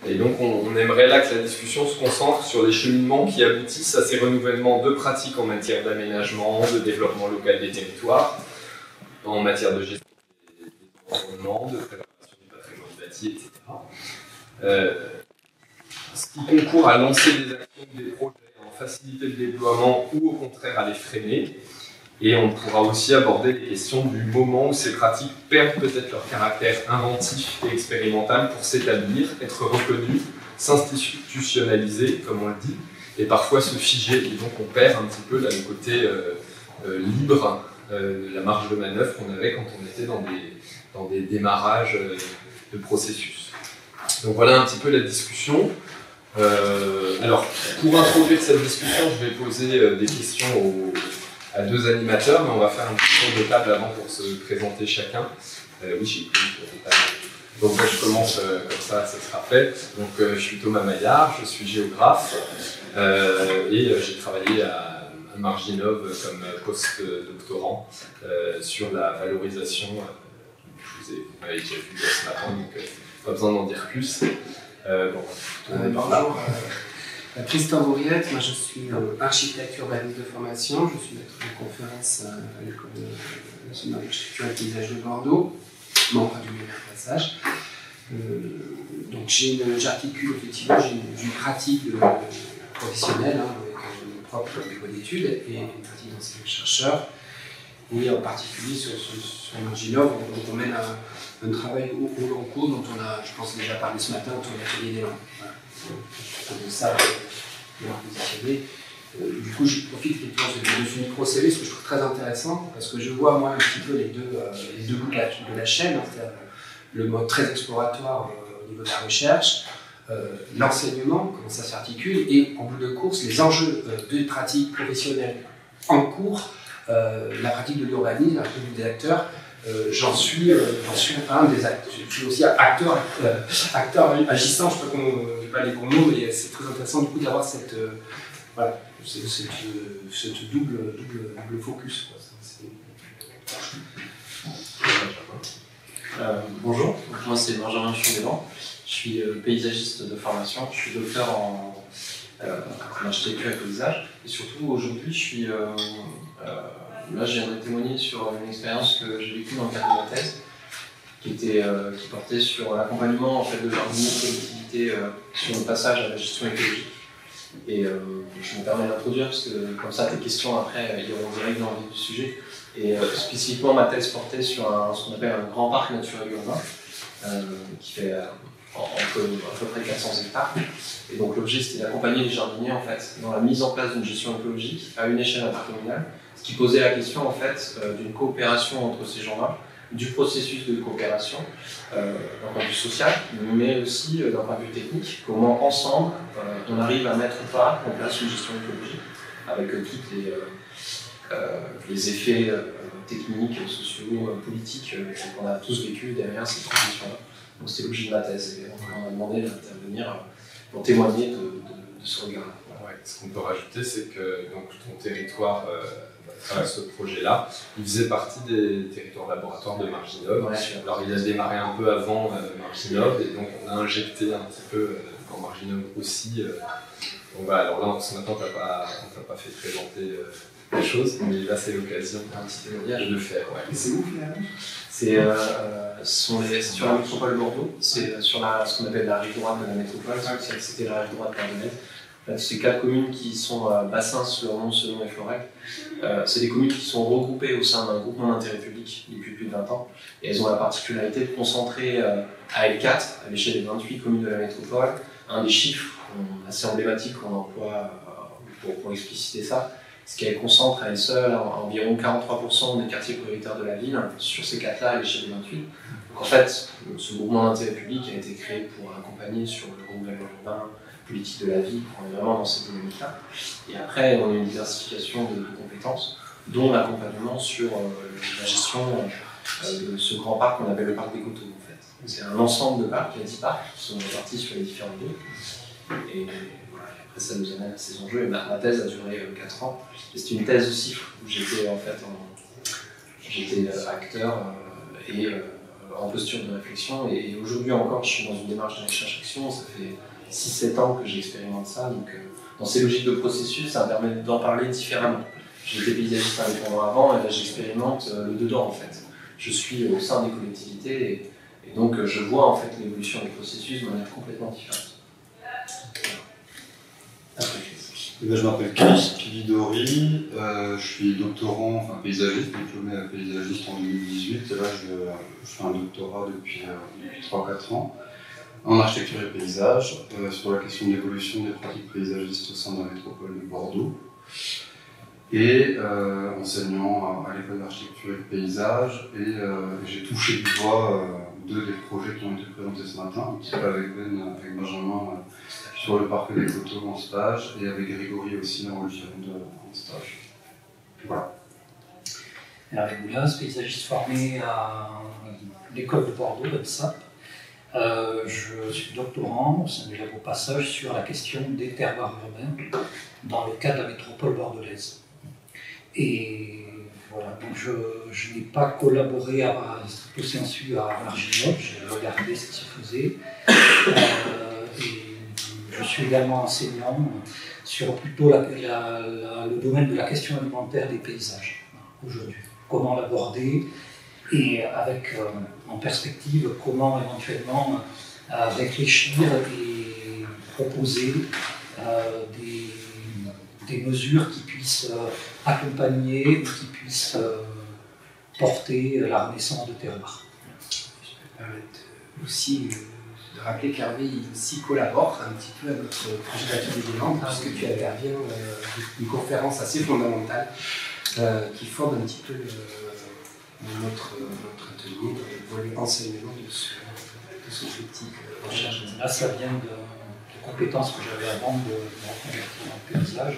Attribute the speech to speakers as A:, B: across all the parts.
A: Et donc on aimerait là que la discussion se concentre sur les cheminements qui aboutissent à ces renouvellements de pratiques en matière d'aménagement, de développement local des territoires, en matière de gestion des environnements, de préservation du patrimoine bâti, etc. Ce qui concourt à lancer des actions, des projets, à en faciliter le déploiement ou au contraire à les freiner. Et on pourra aussi aborder les questions du moment où ces pratiques perdent peut-être leur caractère inventif et expérimental pour s'établir, être reconnues, s'institutionnaliser, comme on le dit, et parfois se figer. Et donc on perd un petit peu là, le côté libre, la marge de manœuvre qu'on avait quand on était dans des démarrages de processus. Donc voilà un petit peu la discussion. Alors, pour introduire cette discussion, je vais poser des questions à deux animateurs, mais on va faire un petit tour de table avant pour se présenter chacun. Oui, j'ai pris le table. Donc moi, je commence comme ça sera fait. Donc je suis Thomas Maillard, je suis géographe et j'ai travaillé à Marginov comme post-doctorant sur la valorisation. Vous m'avez déjà vu ce matin, donc pas besoin d'en dire plus.
B: Bonjour, Christophe Bourriette, moi je suis architecte urbaniste de formation, je suis maître de conférence à l'École nationale d'architecture et paysage de Bordeaux, membre du passage. Donc j'articule effectivement, j'ai une pratique professionnelle avec mon propre niveau d'études et une pratique d'enseignant-chercheur. Et en particulier sur Marginov, on mène un travail au long cours dont on a, je pense, déjà parlé ce matin autour de l'atelier des langues. Voilà. Donc ça, bien positionné. Du coup, je profite de ce micro-CV, ce que je trouve très intéressant, parce que je vois, moi, un petit peu les deux bouts de la chaîne, hein, c'est-à-dire le mode très exploratoire au niveau de la recherche, l'enseignement, comment ça s'articule, et en bout de course, les enjeux de pratiques professionnelles en cours, la pratique de l'urbanisme, la pratique des acteurs. J'en suis un des acteurs. Je suis aussi acteur agissant, je ne sais pas les bons mots, mais c'est très intéressant du coup d'avoir cette double focus.
C: Bonjour, moi c'est Benjamin Chondélan, je suis paysagiste de formation, je suis docteur en architecture et paysage, et surtout aujourd'hui je suis là, je viendrai témoigner sur une expérience que j'ai vécue dans le cadre de ma thèse, qui portait sur l'accompagnement en fait, de jardiniers de collectivités sur le passage à la gestion écologique. Et je me permets d'introduire, parce que comme ça, tes questions après iront direct dans le vif du sujet. Et spécifiquement, ma thèse portait sur ce qu'on appelle un grand parc naturel urbain, qui fait à peu près 400 hectares. Et donc l'objet, c'était d'accompagner les jardiniers en fait, dans la mise en place d'une gestion écologique à une échelle intercommunale, ce qui posait la question en fait d'une coopération entre ces gens-là, du processus de coopération d'un point de vue social, mais aussi d'un point de vue technique, comment ensemble on arrive à mettre ou pas en place une gestion écologique avec tous les effets techniques, sociaux, politiques qu'on a tous vécu derrière cette transition-là. Donc c'était l'objet de ma thèse et on m'a demandé d'intervenir pour témoigner de ce regard-là.
A: Ouais, ce qu'on peut rajouter, c'est que donc, ton territoire, à travers ce projet-là, il faisait partie des territoires laboratoires de Marginov.
C: Ouais.
A: Alors il a démarré un peu avant Marginov et donc on a injecté un petit peu dans Marginov aussi. Donc voilà, alors là ce matin on t'a pas fait présenter les choses, mais là c'est l'occasion
C: Un petit témoignage
A: de le faire. Ouais.
B: Et c'est où finalement?
C: C'est sur la métropole de Bordeaux, c'est sur ce qu'on appelle la rive droite de la métropole, c'était la rive droite pardonnaise. C'est 4 communes qui sont Bassins, Fleurmont, Selon et Florec. C'est des communes qui sont regroupées au sein d'un groupement d'intérêt public depuis plus de 20 ans. Et elles ont la particularité de concentrer à L4, à l'échelle des 28 communes de la métropole, un des chiffres assez emblématiques qu'on emploie pour expliciter ça, c'est qu'elle concentre à elle seule environ 43% des quartiers prioritaires de la ville sur ces 4-là à l'échelle des 28. Donc en fait, ce groupement d'intérêt public a été créé pour accompagner sur le renouvellement urbain, politique de la vie, on est vraiment dans cette dynamique-là. Et après, on a une diversification de compétences, dont l'accompagnement sur la gestion de ce grand parc qu'on appelle le parc des Coteaux, en fait. C'est un ensemble de parcs, il y a 10 parcs qui sont répartis sur les différentes villes. Et voilà, après, ça nous amène à ces enjeux. Et ma thèse a duré 4 ans. C'était une thèse aussi où j'étais en fait j'étais acteur et en posture de réflexion. Et aujourd'hui encore, je suis dans une démarche de recherche-action. Ça fait 6-7 ans que j'expérimente ça. Donc, dans ces logiques de processus, ça me permet d'en parler différemment. J'étais paysagiste indépendant avant, et là j'expérimente le dedans en fait. Je suis au sein des collectivités et donc je vois en fait l'évolution des processus de manière complètement différente.
D: Je m'appelle Chris Pividori, je suis doctorant, enfin paysagiste, diplômé paysagiste en 2018, et là je fais un doctorat depuis 3-4 ans en architecture et paysage sur la question de l'évolution des pratiques paysagistes au sein de la métropole de Bordeaux, et enseignant à l'école d'architecture et de paysage, et j'ai touché du doigt deux des projets qui ont été présentés ce matin, un petit peu avec Benjamin sur le parc des Coteaux en stage, et avec Grégory aussi en Gironde en stage. Voilà.
E: Hervé Boulas, paysagiste formé à l'école de Bordeaux, l'ENSAP. Je suis doctorant au sein du labo Passage sur la question des terroirs urbains dans le cadre de la métropole bordelaise. Et voilà, donc je n'ai pas collaboré à stricto sensu à Arginov, j'ai regardé ce qui se faisait. Et je suis également enseignant sur plutôt le domaine de la question alimentaire des paysages aujourd'hui. Comment l'aborder et avec en perspective comment éventuellement réfléchir et proposer des mesures qui puissent accompagner ou qui puissent porter la renaissance de terroir.
B: Je peux me permettre aussi de rappeler qu'Hervé aussi collabore un petit peu à notre projet d'atelier des langues, puisque tu interviens une conférence assez fondamentale qui fonde un petit peu notre atelier dans le volet enseignement de ce petit recherche.
E: Là, ça vient de compétences que j'avais avant de me reconvertir en paysage,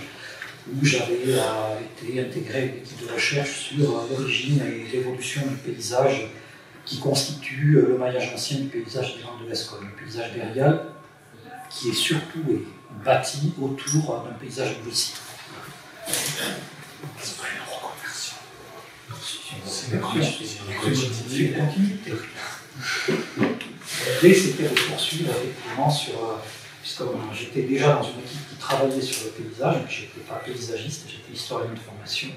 E: où j'avais été intégré à une équipe de recherche sur l'origine et l'évolution du paysage qui constitue le maillage ancien du paysage des Landes de l'Escaune. Le paysage berrial qui est surtout bâti autour d'un paysage bruissant. C'est une continuité. L'idée, c'était de poursuivre effectivement sur. Puisque j'étais déjà dans une équipe qui travaillait sur le paysage, mais je n'étais pas paysagiste, j'étais historien de formation.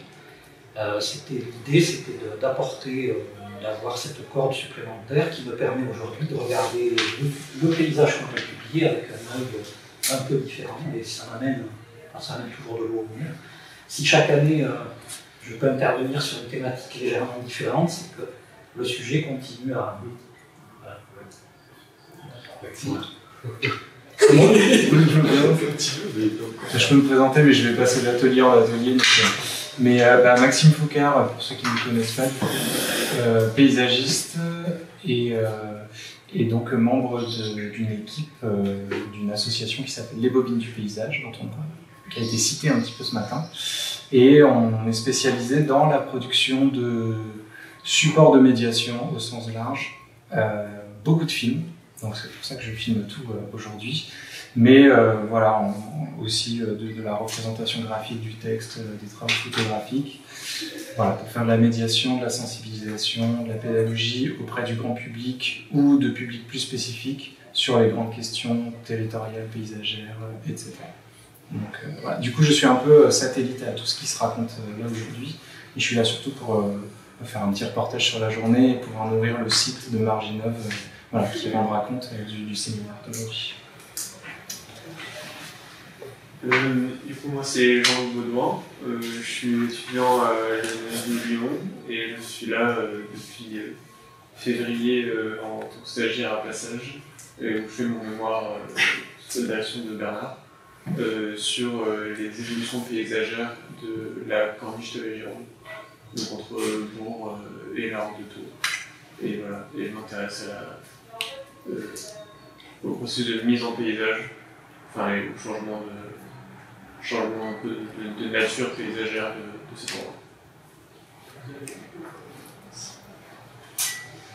E: L'idée, c'était d'apporter, d'avoir cette corde supplémentaire qui me permet aujourd'hui de regarder le paysage qu'on a publié avec un œil un peu différent, et ça m'amène toujours de l'eau au mur. Si chaque année, je peux intervenir sur une thématique légèrement différente, c'est que le sujet continue à...
F: Je peux me présenter, mais je vais passer d'atelier en atelier. Mais Maxime Foucard, pour ceux qui ne me connaissent pas, paysagiste et donc membre d'une équipe, d'une association qui s'appelle Les Bobines du Paysage, qui a été citée un petit peu ce matin. Et on est spécialisé dans la production de supports de médiation au sens large, beaucoup de films. Donc c'est pour ça que je filme tout aujourd'hui, mais voilà, aussi de la représentation graphique du texte, des travaux photographiques, voilà, pour faire de la médiation, de la sensibilisation, de la pédagogie auprès du grand public ou de publics plus spécifiques sur les grandes questions territoriales, paysagères, etc. Donc voilà. Du coup, je suis un peu satellite à tout ce qui se raconte là aujourd'hui, et je suis là surtout pour faire un petit reportage sur la journée et pouvoir nourrir le site de Marginov. Voilà, qui rend raconte du séminaire d'aujourd'hui.
G: Du coup, moi c'est Jean Baudouin, je suis étudiant à l'Université de Lyon et je suis là depuis février en tant que stagiaire à Passage, où je fais mon mémoire sous la direction de Bernard sur les évolutions paysagères de la corniche de la Gironde, donc entre Bourg et la Horde de Tours. Et voilà, et je m'intéresse au processus de mise en paysage, enfin et au changement un peu de nature paysagère de cet endroit.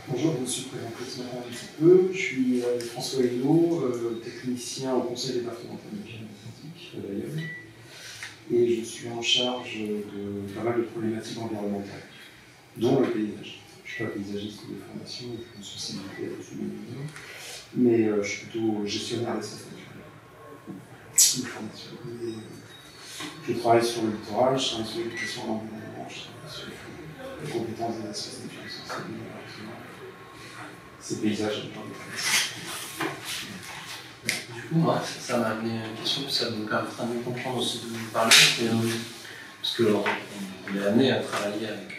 H: Bonjour, je me suis présenté ce matin un petit peu. Je suis François Hénaud, technicien au conseil départemental de Atlantique à Bayonne. Et je suis en charge de pas mal de problématiques environnementales, dont le paysage. Je suis pas paysagiste de formation, je suis une sensibilité à tout le monde, mais je suis plutôt gestionnaire d'espace naturel de formation. Et, je travaille sur le littoral, je travaille sur l'éducation à l'environnement, je travaille sur les compétences des espaces naturels sensibles, ces paysages.
C: Du coup, moi, ça m'a amené à une question, ça me permettra de mieux comprendre aussi d'où vous parlez. Parce qu'on est amené à travailler avec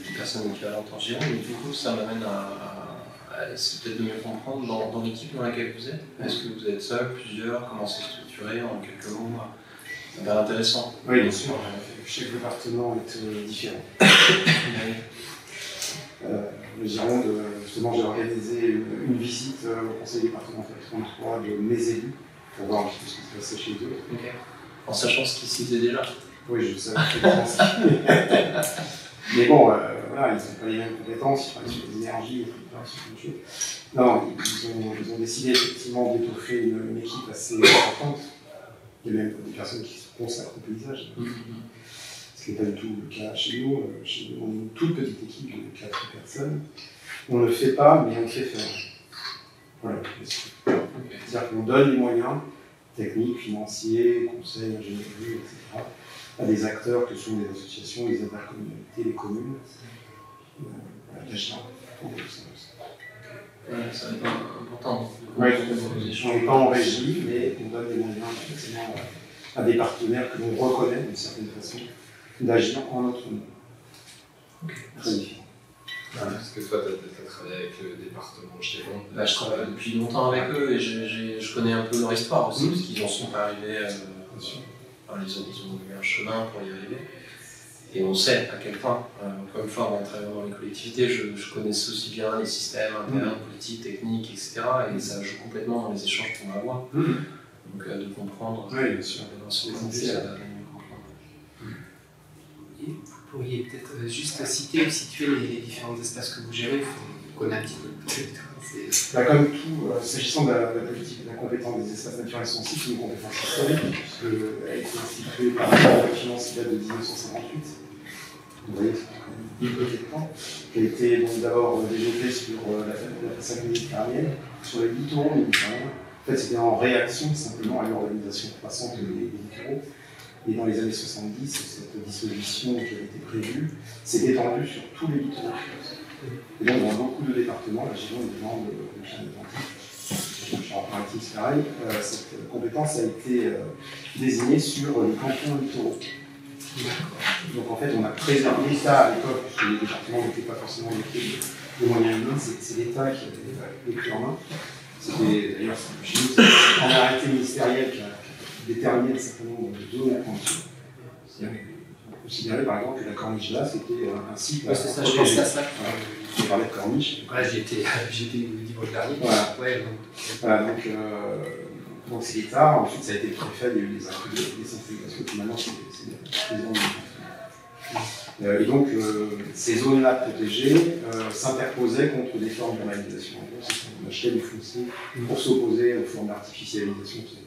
C: des personnes équivalentes en Gironde, mais du coup, ça m'amène à essayer peut-être de mieux comprendre dans l'équipe dans laquelle vous êtes. Est-ce que vous êtes seul, plusieurs, comment c'est structuré en quelques mots? Ça m'a l'air intéressant.
H: Oui, bien sûr. Chaque département est différent. Le Gironde, justement, j'ai organisé une visite au conseil départemental 33 de mes élus pour voir un petit peu ce qui se passait chez eux.
C: Okay. En sachant ce qu'ils citaient déjà.
H: Oui, je savais très mais bon, voilà, ils n'ont pas les mêmes compétences, ils travaillent sur les énergies, sur plein de choses. Non, ils ont décidé effectivement d'étoffer une équipe assez importante. Il y a même des personnes qui se consacrent au paysage. Ce qui n'est pas du tout le cas chez nous. Chez nous, on est une toute petite équipe de 4 personnes. On ne le fait pas, mais on le fait faire. Voilà. C'est-à-dire qu'on donne les moyens techniques, financiers, conseils, ingénierie, etc., à des acteurs que sont les associations, les intercommunalités, les communes, d'agir.
C: Ça va être important.
H: Oui, on n'est pas en régie, mais on donne des moyens effectivement à des partenaires que l'on reconnaît d'une certaine façon d'agir en notre nom. Très différent.
A: Est-ce que toi, tu as travaillé avec le département Gironde?
C: Je travaille depuis longtemps avec eux et je connais un peu leur histoire aussi, parce qu'ils en sont pas arrivés. Ils ont eu un chemin pour y arriver. Et on sait à quel point, encore une fois, en travaillant dans les collectivités, je connaissais aussi bien les systèmes internes, politiques, techniques, etc. Et ça joue complètement dans les échanges qu'on va avoir. Donc de comprendre,
H: oui, bien sûr.
C: ça va mieux comprendre.
B: Et vous pourriez peut-être juste citer ou situer les différents espaces que vous gérez, qu'on connaît un petit peu.
H: Comme tout, s'agissant de la politique de la compétence des espaces naturels sensibles, c'est une compétence historique, puisqu'elle a été instituée par la loi de finances qui date de 1958. Vous voyez, c'est quand même un peu de temps. Qui a été d'abord développée sur la façade méditerranéenne, sur les littoraux méditerranéens. En fait, c'était en réaction simplement à l'urbanisation croissante des littoraux. Et dans les années 70, cette disposition qui avait été prévue s'est étendue sur tous les littoraux. Et donc, dans beaucoup de départements, la Gironde demande le Pyrénées-Atlantiques, Charente-Maritime, c'est pareil, cette compétence a été désignée sur les cantons littoraux. Donc, en fait, on a préservé ça à l'époque, puisque les départements n'étaient pas forcément dotés de moyens humains, c'est l'État qui avait pris en main. C'était d'ailleurs chez nous, c'est un arrêté ministériel qui a déterminé un certain nombre de zones à condition. On considérait par exemple que la corniche là c'était un site.
B: C'est ça, je pense à ça.
H: On parlait de corniche.
B: Ouais, j'étais le dimanche dernier.
H: Voilà.
B: Ouais,
H: voilà donc c'est l'État. Ensuite, ça a été le préfet, il y a eu des actes de décentralisation. Finalement, c'est des zones. Et donc, ces zones-là protégées s'interposaient contre des formes d'urbanisation. On achetait du foncier pour s'opposer aux formes d'artificialisation. C'est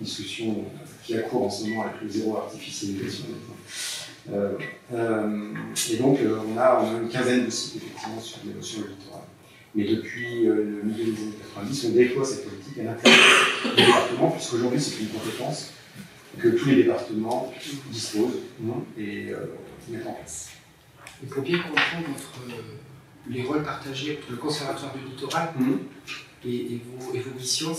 H: une discussion qui a cours en ce moment avec le zéro artificialisation. Et donc, on a une quinzaine de sites effectivement sur le littoral. Mais depuis le milieu des années 90, on déploie cette politique à l'intérieur des départements, puisqu'aujourd'hui c'est une compétence que tous les départements disposent et mettent en place.
B: Et pour bien comprendre les rôles partagés entre le Conservatoire du littoral et vos missions,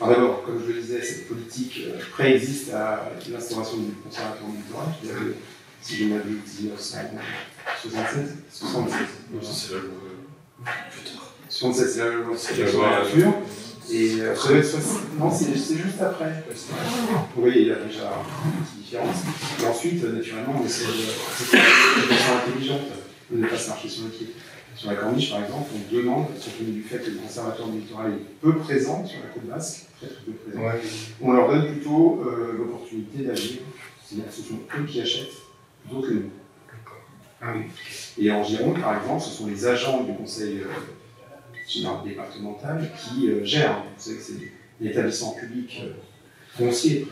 H: D'abord, comme je le disais, cette politique préexiste à l'instauration du Conservatoire du littoral, qui avait, si je m'abuse, 1976. 67, c'est la loi de la nature. Et non, c'est juste après. Vous voyez, il y a déjà une petite différence. Et ensuite, naturellement, on essaie de façon intelligente de ne pas se marcher sur le pied. Sur la corniche, par exemple, on demande, compte tenu du fait que le Conservatoire du littoral est peu présent sur la côte basque, très peu présent, on leur donne plutôt l'opportunité d'agir. C'est-à-dire que ce sont eux qui achètent plutôt que nous. Et en Gironde, par exemple, ce sont les agents du conseil général départemental qui gèrent. Vous savez que c'est l'établissement public foncier,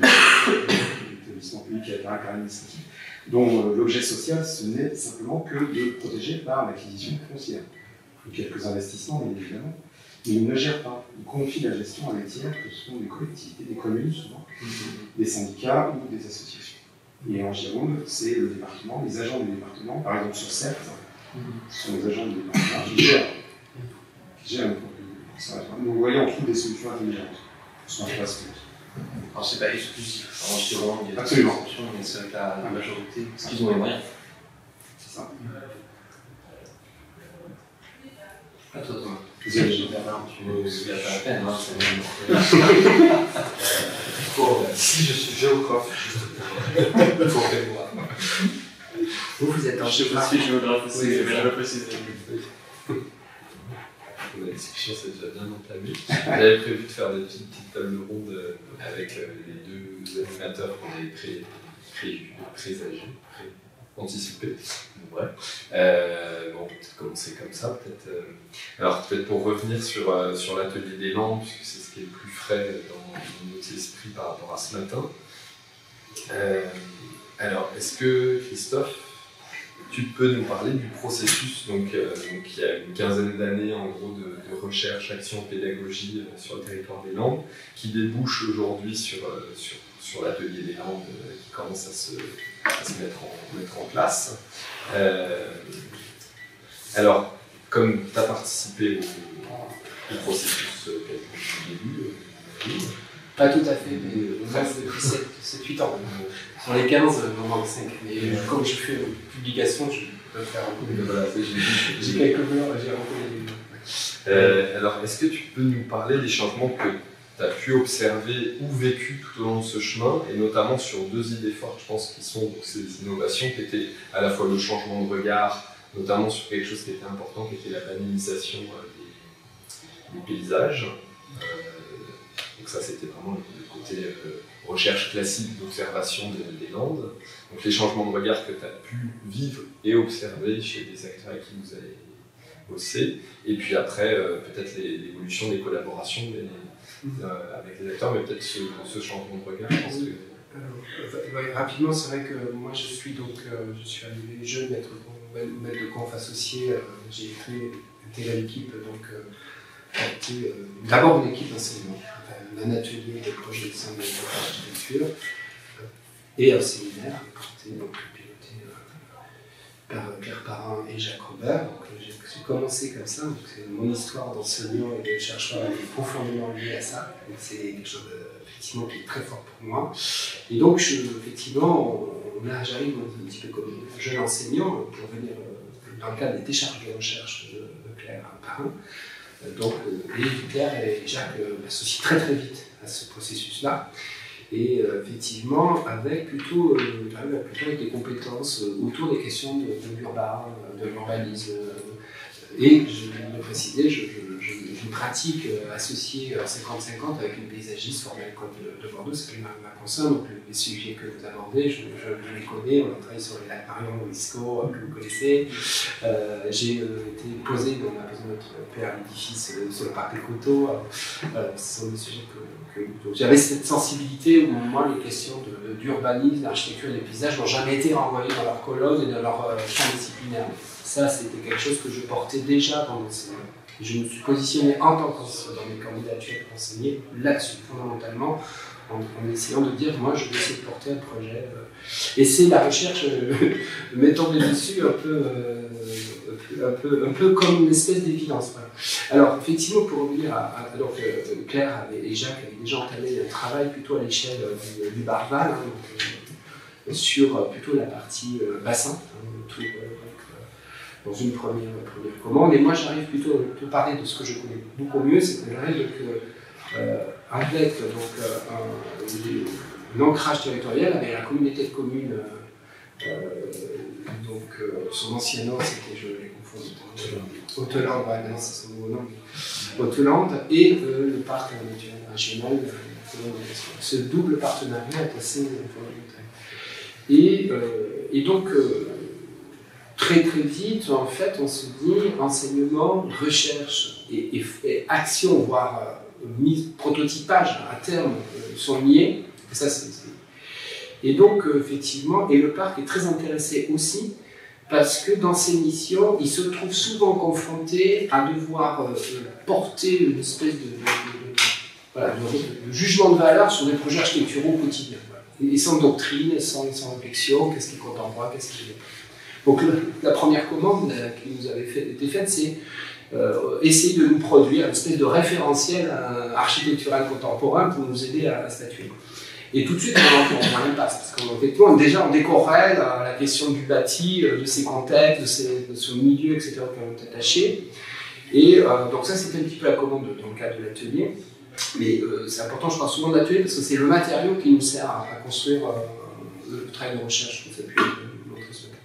H: l'établissement public à caractère administratif, dont l'objet social, ce n'est simplement que de protéger par l'acquisition foncière. Il y a quelques investissements, bien évidemment, mais il ne gère pas. Il confie la gestion à des tiers que sont des collectivités, des communes souvent, des syndicats ou des associations. Et en Gironde, c'est le département, les agents du département, par exemple sur Sète, ce sont les agents du département qui gèrent notre propriété. Donc vous voyez, on trouve des solutions intelligentes.
C: Alors c'est pas exclusif. En Gironde, il y a des
H: Absolument.
C: exceptions, mais c'est avec la majorité, parce qu'ils ont les moyens.
H: C'est ça.
C: À toi, Thomas.
H: Désolé.
C: Tu n'as pas la peine, hein,
B: Si je suis géographe, pour mémoire. Vous êtes en
G: Je
B: géographie.
G: suis géographe aussi,
B: Oui,
G: mais je le précise.
A: La discussion s'est déjà bien entamée. J'avais prévu de faire des petites tables rondes avec les deux animateurs qu'on avait anticipés. Ouais. Bon, peut-être commencer comme ça, peut-être. Alors, peut-être pour revenir sur l'atelier des Landes, puisque c'est ce qui est le plus frais dans notre esprit par rapport à ce matin. Alors, est-ce que, Christophe, tu peux nous parler du processus, donc il y a une quinzaine d'années en gros de recherche, action, pédagogie sur le territoire des Landes, qui débouche aujourd'hui sur l'atelier des Landes qui commence à se mettre en place. Alors, comme tu as participé au processus depuis le début,
B: Pas tout à fait, mais moi depuis 7-8 ans. Sur les 15, j'en manque 5. Mais comme je fais une publication, je peux faire un peu de...
A: voilà,
B: J'ai quelques murs, j'ai rencontré.
A: alors, est-ce que tu peux nous parler des changements que tu as pu observer ou vécu tout au long de ce chemin, et notamment sur deux idées fortes, je pense, qui sont donc, ces innovations, qui étaient à la fois le changement de regard, notamment sur quelque chose qui était important, qui était la panélisation des paysages. Donc ça, c'était vraiment le côté recherche classique d'observation des Landes. Donc les changements de regard que tu as pu vivre et observer chez des acteurs avec qui vous avez bossé. Et puis après, peut-être l'évolution des collaborations avec les acteurs, mais peut-être ce changement de regard, je pense que...
B: Rapidement, c'est vrai que moi je suis arrivé jeune maître de conf associé. J'ai intégré l'équipe, donc d'abord une équipe d'enseignement, un atelier de projet de design d'architecture et un séminaire piloté par Pierre Parrain et Jacques Robert. Donc j'ai commencé comme ça, donc c'est mon histoire d'enseignant et de chercheur est profondément liée à ça. Donc c'est quelque chose effectivement qui est très fort pour moi. Et donc effectivement, j'arrive un petit peu comme jeune enseignant pour venir dans le cadre des décharges de recherche de Claire Parrain. Donc, Claire et Jacques m'associent très très vite à ce processus-là. Et effectivement, avec plutôt avec des compétences autour des questions de l'urbain, de l'urbanisme. Et je vais le préciser, j'ai une pratique associée 50-50 avec une paysagiste formée à l'école de Bordeaux, c'est ma conscience. Donc les sujets que vous abordez, je les connais. On a travaillé sur les lacs Marion, Wisco, que vous connaissez. J'ai été posé dans la maison de notre père, l'édifice sur le parc des Coteaux. Ce sont des sujets que j'avais cette sensibilité où moi les questions d'urbanisme, d'architecture et des paysages n'ont jamais été renvoyées dans leur colonne et dans leur champ disciplinaire. Ça, c'était quelque chose que je portais déjà dans l'enseignement. Je me suis positionné en tant qu'enseignant dans mes candidatures pour enseigner là-dessus, fondamentalement, en essayant de dire, moi, je vais essayer de porter un projet. Et c'est la recherche m'est tombée dessus un peu comme une espèce d'évidence. Voilà. Alors, effectivement, pour revenir donc, Claire et Jacques avaient déjà entamé un travail plutôt à l'échelle du Barval, sur plutôt la partie bassin, dans une première commande. Et moi, j'arrive plutôt à te parler de ce que je connais beaucoup mieux, c'est que j'arrive avec un ancrage territorial avec la communauté de communes. Son ancien nom, c'était, je les confonds, Haute-Lande, c'est son nouveau nom, Haute-Lande, et le parc naturel régional. Ce double partenariat est assez fondamental. Et donc, très très vite, en fait, on se dit enseignement, recherche et action, voire prototypage à terme sont liés. Et ça, et donc, effectivement, et le parc est très intéressé aussi, parce que dans ses missions, il se trouve souvent confronté à devoir porter une espèce de jugement de valeur sur des projets architecturaux quotidiens. Voilà. Et sans doctrine, sans réflexion, qu'est-ce qui est contemporain, qu'est-ce qui est... Donc la première commande qui nous avait été faite, c'est essayer de nous produire une espèce de référentiel architectural contemporain pour nous aider à statuer. Et tout de suite, on en impasse, parce qu'effectivement, déjà, on décorrèle la question du bâti, de ses contextes, de son milieu, etc., qui ont attaché. Et donc ça, c'était un petit peu la commande dans le cadre de l'atelier. Mais c'est important, je parle souvent de l'atelier, parce que c'est le matériau qui nous sert à construire le travail de recherche, comme ça a pu montrer ce matin.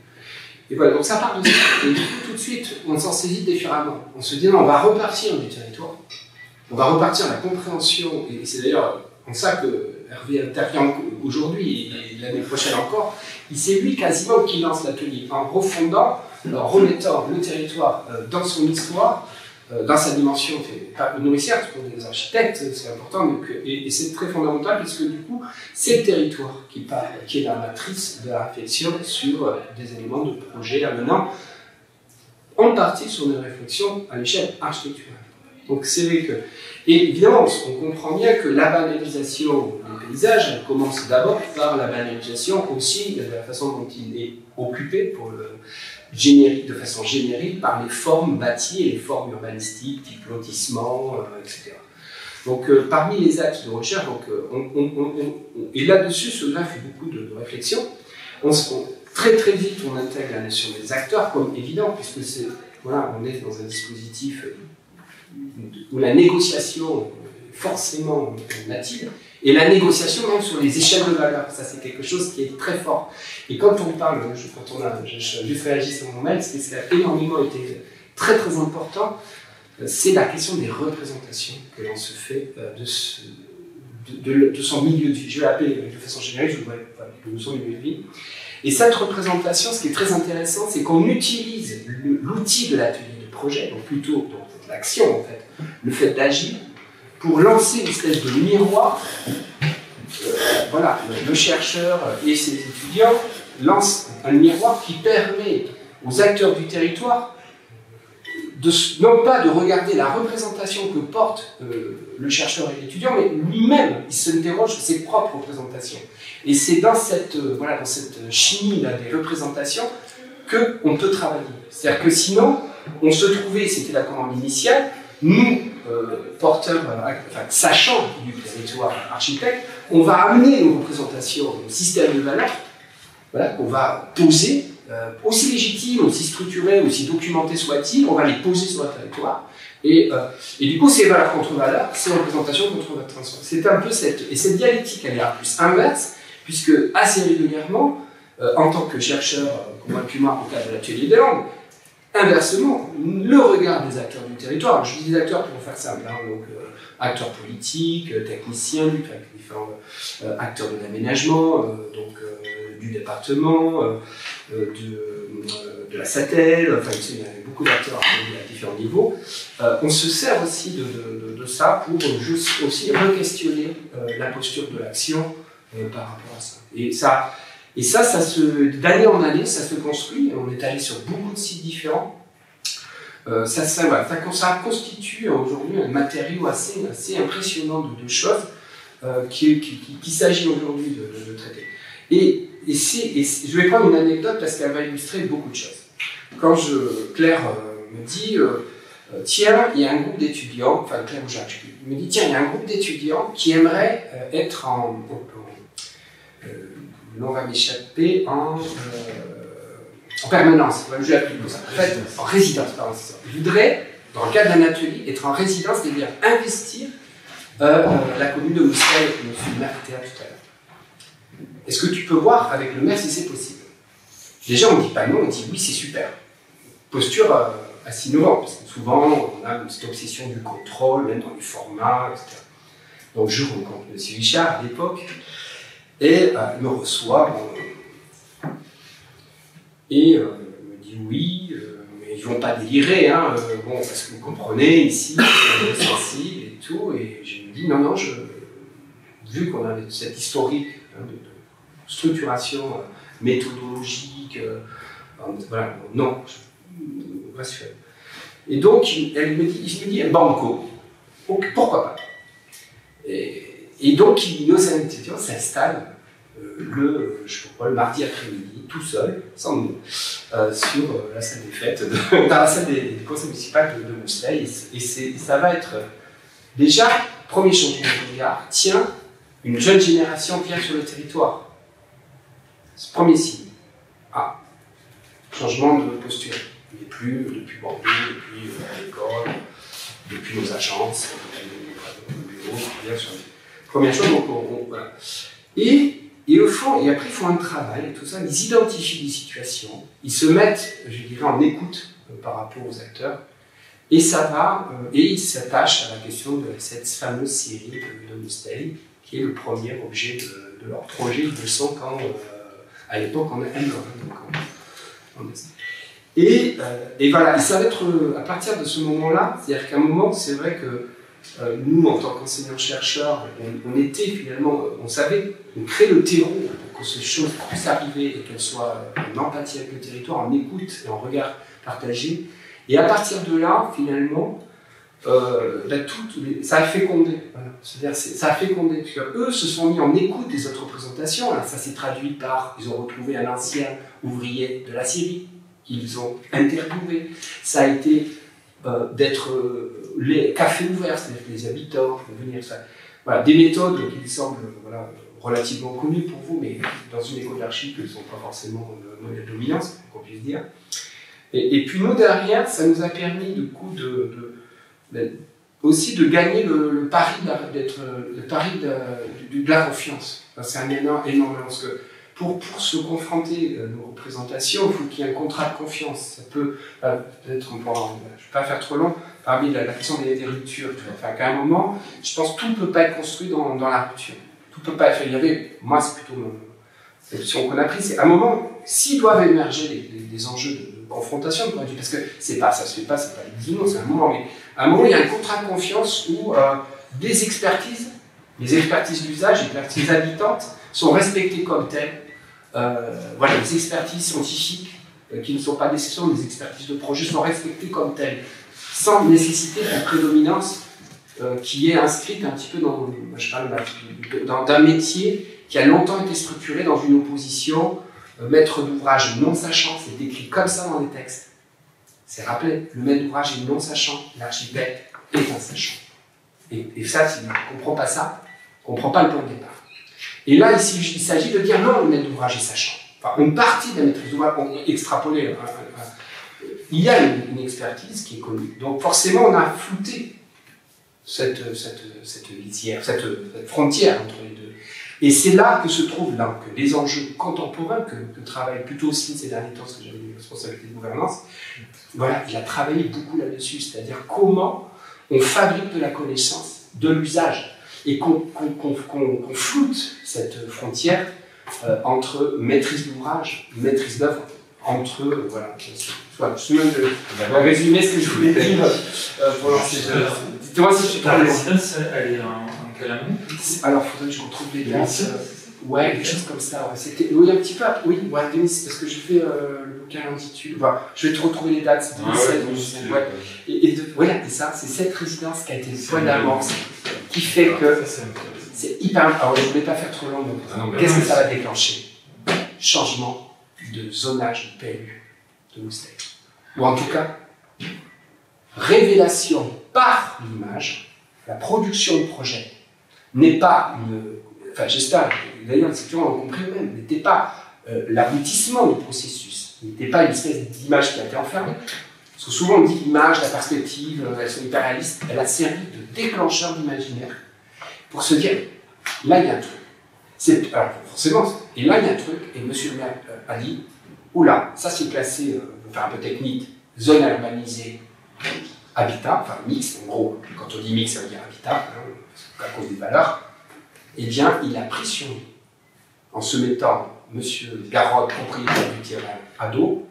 B: Et voilà, donc ça part de ça. Et du coup, tout de suite, on s'en saisit différemment. On se dit, non, on va repartir du territoire, on va repartir de la compréhension, et c'est d'ailleurs en ça que Hervé intervient aujourd'hui et l'année prochaine encore. C'est lui quasiment qui lance l'atelier en refondant, en remettant le territoire dans son histoire, dans sa dimension, pas nourricière, pour des architectes, c'est important, et c'est très fondamental parce que du coup, c'est le territoire qui est la matrice de la réflexion sur des éléments de projet amenant en partie sur une réflexion à l'échelle architecturale. Donc c'est vrai que... Et évidemment, on comprend bien que la banalisation des paysages, elle commence d'abord par la banalisation aussi de la façon dont il est occupé de façon générique par les formes bâties et les formes urbanistiques, type lotissement, etc. Donc parmi les axes de recherche, et là-dessus, cela fait beaucoup de réflexions. Très très vite, on intègre la notion des acteurs comme évident, puisque on est dans un dispositif où la négociation est forcément native, et la négociation même sur les échelles de valeur, ça c'est quelque chose qui est très fort. Et quand on parle, j'ai juste réagi sur mon mail, ce qui a énormément été très très important, c'est la question des représentations que l'on se fait de son milieu de vie. Je vais l'appeler de façon générale, de son milieu de vie. Et cette représentation, ce qui est très intéressant, c'est qu'on utilise l'outil de l'atelier de projet, donc plutôt l'action en fait, le fait d'agir, pour lancer une espèce de miroir. Voilà, le chercheur et ses étudiants lancent un miroir qui permet aux acteurs du territoire non pas de regarder la représentation que porte le chercheur et l'étudiant, mais lui-même, il s'interroge sur ses propres représentations. Et c'est dans cette chimie là, des représentations qu'on peut travailler. C'est-à-dire que sinon, on se trouvait, c'était la commande initiale, nous, porteurs, sachants du territoire architecte, on va amener nos représentations, nos systèmes de valeurs, voilà, qu'on va poser, aussi légitimes, aussi structurés, aussi documentés soient-ils, on va les poser sur le territoire. Et du coup, ces valeurs contre valeurs, ces représentations contre votre transformation. C'est un peu cette dialectique, elle est en plus inverse, puisque assez régulièrement, en tant que chercheur, comme moi depuis moi, au cadre de l'atelier des langues, inversement, le regard des acteurs du territoire, je dis des acteurs pour faire simple, donc acteurs politiques, techniciens, différents acteurs de l'aménagement, du département, de la SATEL, enfin il y avait beaucoup d'acteurs à différents niveaux. On se sert aussi de ça pour juste aussi re-questionner la posture de l'action par rapport à ça. Et ça d'année en année, ça se construit. On est allé sur beaucoup de sites différents. Ça constitue aujourd'hui un matériau assez impressionnant de choses qu'il s'agit aujourd'hui de traiter. Et je vais prendre une anecdote parce qu'elle va illustrer beaucoup de choses. Quand Claire me dit tiens, il y a un groupe d'étudiants, enfin Claire ou Jacques, il me dit tiens, il y a un groupe d'étudiants qui aimerait être le nom va m'échapper en permanence, je vais l'appeler comme ça. En fait, en résidence, pardon, c'est ça. Je voudrais, dans le cadre d'un atelier, être en résidence, c'est-à-dire investir la commune de Moustel, que M. le maire était là tout à l'heure. Est-ce que tu peux voir avec le maire si c'est possible? Déjà, on ne dit pas non, on dit oui, c'est super. Posture assez innovante, parce que souvent, on a cette obsession du contrôle, même dans les formats, etc. Donc, je rencontre M. Richard à l'époque, et il me reçoit, et me dit oui, mais ils ne vont pas délirer, parce que vous comprenez, ici, c'est sensible et tout, et je me dis non, vu qu'on avait cette historique de structuration méthodologique, voilà, non, rassurez. Et donc, il me dit, banco, donc, pourquoi pas. Et donc, nos étudiants s'installent le mardi après-midi, tout seul, sans nous, sur la salle des fêtes, dans la salle du conseil municipal de Mousselet. Et ça va être déjà, premier changement de regard, tiens, une jeune génération vient sur le territoire. C'est le premier signe. Ah, changement de posture. Il n'est plus depuis Bordeaux, depuis l'école, depuis nos agences, depuis nos bureaux, qui vient sur les... Première chose, donc voilà. Et au fond, et après ils font un travail et tout ça, ils identifient des situations, ils se mettent, je dirais, en écoute par rapport aux acteurs, et ça va, et ils s'attachent à la question de cette fameuse série de Mousselet, qui est le premier objet de leur projet. Ils le sont quand, à l'époque, on a et voilà, et ça va être à partir de ce moment-là, c'est-à-dire qu'à un moment, c'est vrai que nous, en tant qu'enseignants-chercheurs, on était finalement, on savait, on crée le terreau pour que ces choses puissent arriver et qu'elles soient en empathie avec le territoire, en écoute et en regard partagé. Et à partir de là, finalement, ça a fécondé. Voilà. C'est-à-dire, ça a fécondé, parce qu'eux se sont mis en écoute des autres représentations. Alors, ça s'est traduit par, ils ont retrouvé un ancien ouvrier de la Syrie qu'ils ont interviewé. Ça a été d'être les cafés ouverts, c'est-à-dire que les habitants peuvent venir. Voilà, des méthodes qui me semblent relativement connues pour vous, mais dans une école d'archi, qui ne sont pas forcément le modèle dominant, c'est qu'on puisse dire. Et puis nous, derrière, ça nous a permis du coup aussi de gagner le pari de la confiance. C'est un énorme, parce que pour se confronter à nos représentations, il faut qu'il y ait un contrat de confiance. Ça peut, peut-être, je ne vais pas faire trop long, parmi la question des ruptures. Enfin, qu'à un moment, je pense que tout ne peut pas être construit dans la rupture. Tout ne peut pas être fait. Il y avait, moi, c'est plutôt l'option qu'on a prise, c'est à un moment, s'ils doivent émerger des enjeux de confrontation, parce que c'est pas, ça se fait pas, c'est pas les bisounours, c'est un moment, mais à un moment, il y a un contrat de confiance où des expertises, les expertises d'usage, les expertises habitantes, sont respectées comme telles. Voilà, les expertises scientifiques, qui ne sont pas nécessairement des expertises de projet, sont respectées comme telles, sans nécessiter la prédominance qui est inscrite un petit peu d'un métier qui a longtemps été structuré dans une opposition maître d'ouvrage non sachant, c'est écrit comme ça dans les textes. C'est rappelé, le maître d'ouvrage est non sachant, l'architecte est un sachant. Et ça, si on ne comprend pas ça, on ne comprend pas le point de départ. Et là, ici, il s'agit de dire non, le maître d'ouvrage est sachant. Enfin, une partie de la maîtrise d'ouvrage, on extrapolé. Il y a une expertise qui est connue. Donc forcément, on a flouté cette lisière, cette frontière entre les deux. Et c'est là que se trouvent que les enjeux contemporains que travaille plutôt aussi ces derniers temps, parce que j'avais une responsabilité de gouvernance, voilà, il a travaillé beaucoup là-dessus, c'est-à-dire comment on fabrique de la connaissance, de l'usage, et qu'on floute cette frontière entre maîtrise d'ouvrage, maîtrise d'œuvre, entre, voilà, je vais résumer ce que je voulais dire pour lancer. Dites-moi si je suis
E: la résidence, elle est en quelle année?
B: Alors, il faudrait que je retrouve les dates. Ouais, quelque chose comme ça. Ouais. Oui, un petit peu. Oui, ouais, 2006, parce que je fais le bouquin l'intitule. Enfin, je vais te retrouver les dates, c'est 2007. Ouais. Voilà, et ça, c'est cette résidence qui a été le point d'amorce, qui fait que c'est hyper. Alors, je ne voulais pas faire trop long, donc qu'est-ce que ça va déclencher? Changement de zonage de PLU de Mousselet. Ou en tout cas, révélation par l'image, la production de projet n'est pas une. Enfin, j'espère, d'ailleurs, les étudiants ont compris eux-mêmes, n'était pas l'aboutissement du processus, n'était pas une espèce d'image qui a été enfermée. Parce que souvent on dit l'image, la perspective, elles sont hyper réalistes, elle a servi de déclencheur d'imaginaire pour se dire, là il y a un truc. Alors forcément, et là il y a un truc, et monsieur le maire a dit, oula, ça c'est classé, pour faire un peu technique, zone urbanisée, habitat, enfin mix, en gros, quand on dit mix, ça veut dire habitat, à cause des valeurs. Eh bien, il a pris sur lui, en se mettant, monsieur Garotte, propriétaire du terrain, à dos,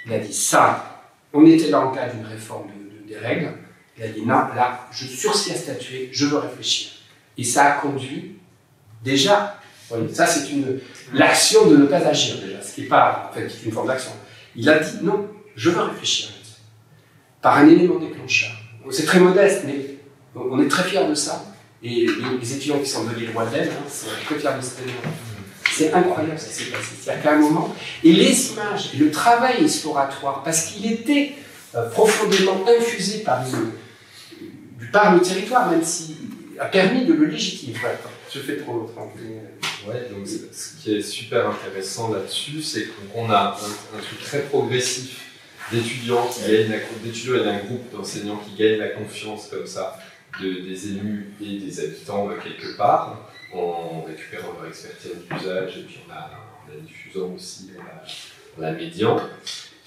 B: il a dit ça, on était dans le cadre d'une réforme des règles, il a dit non, là, je sursis à statuer, je veux réfléchir. Et ça a conduit Déjà, voyez, ça c'est l'action de ne pas agir déjà, ce qui est pas, en fait, qui est une forme d'action. Il a dit non, je veux réfléchir par un élément déclencheur. C'est très modeste, mais on est très fiers de ça. Et les étudiants qui sont de l'île Walden sont très fiers de cet élément. C'est incroyable ce qui s'est passé. C'est-à-dire qu'à un moment, et les images, et le travail exploratoire, parce qu'il était profondément infusé par le territoire, même s'il a permis de le légitimer. Voilà, je fais trop l'autre.
A: Ouais, donc ce qui est super intéressant là-dessus, c'est qu'on a un truc très progressif d'étudiants qui gagnent d'étudiants et d'un groupe d'enseignants qui gagnent la confiance comme ça des élus et des habitants quelque part, en récupérant leur expertise d'usage et puis en la diffusant aussi, en la médiant.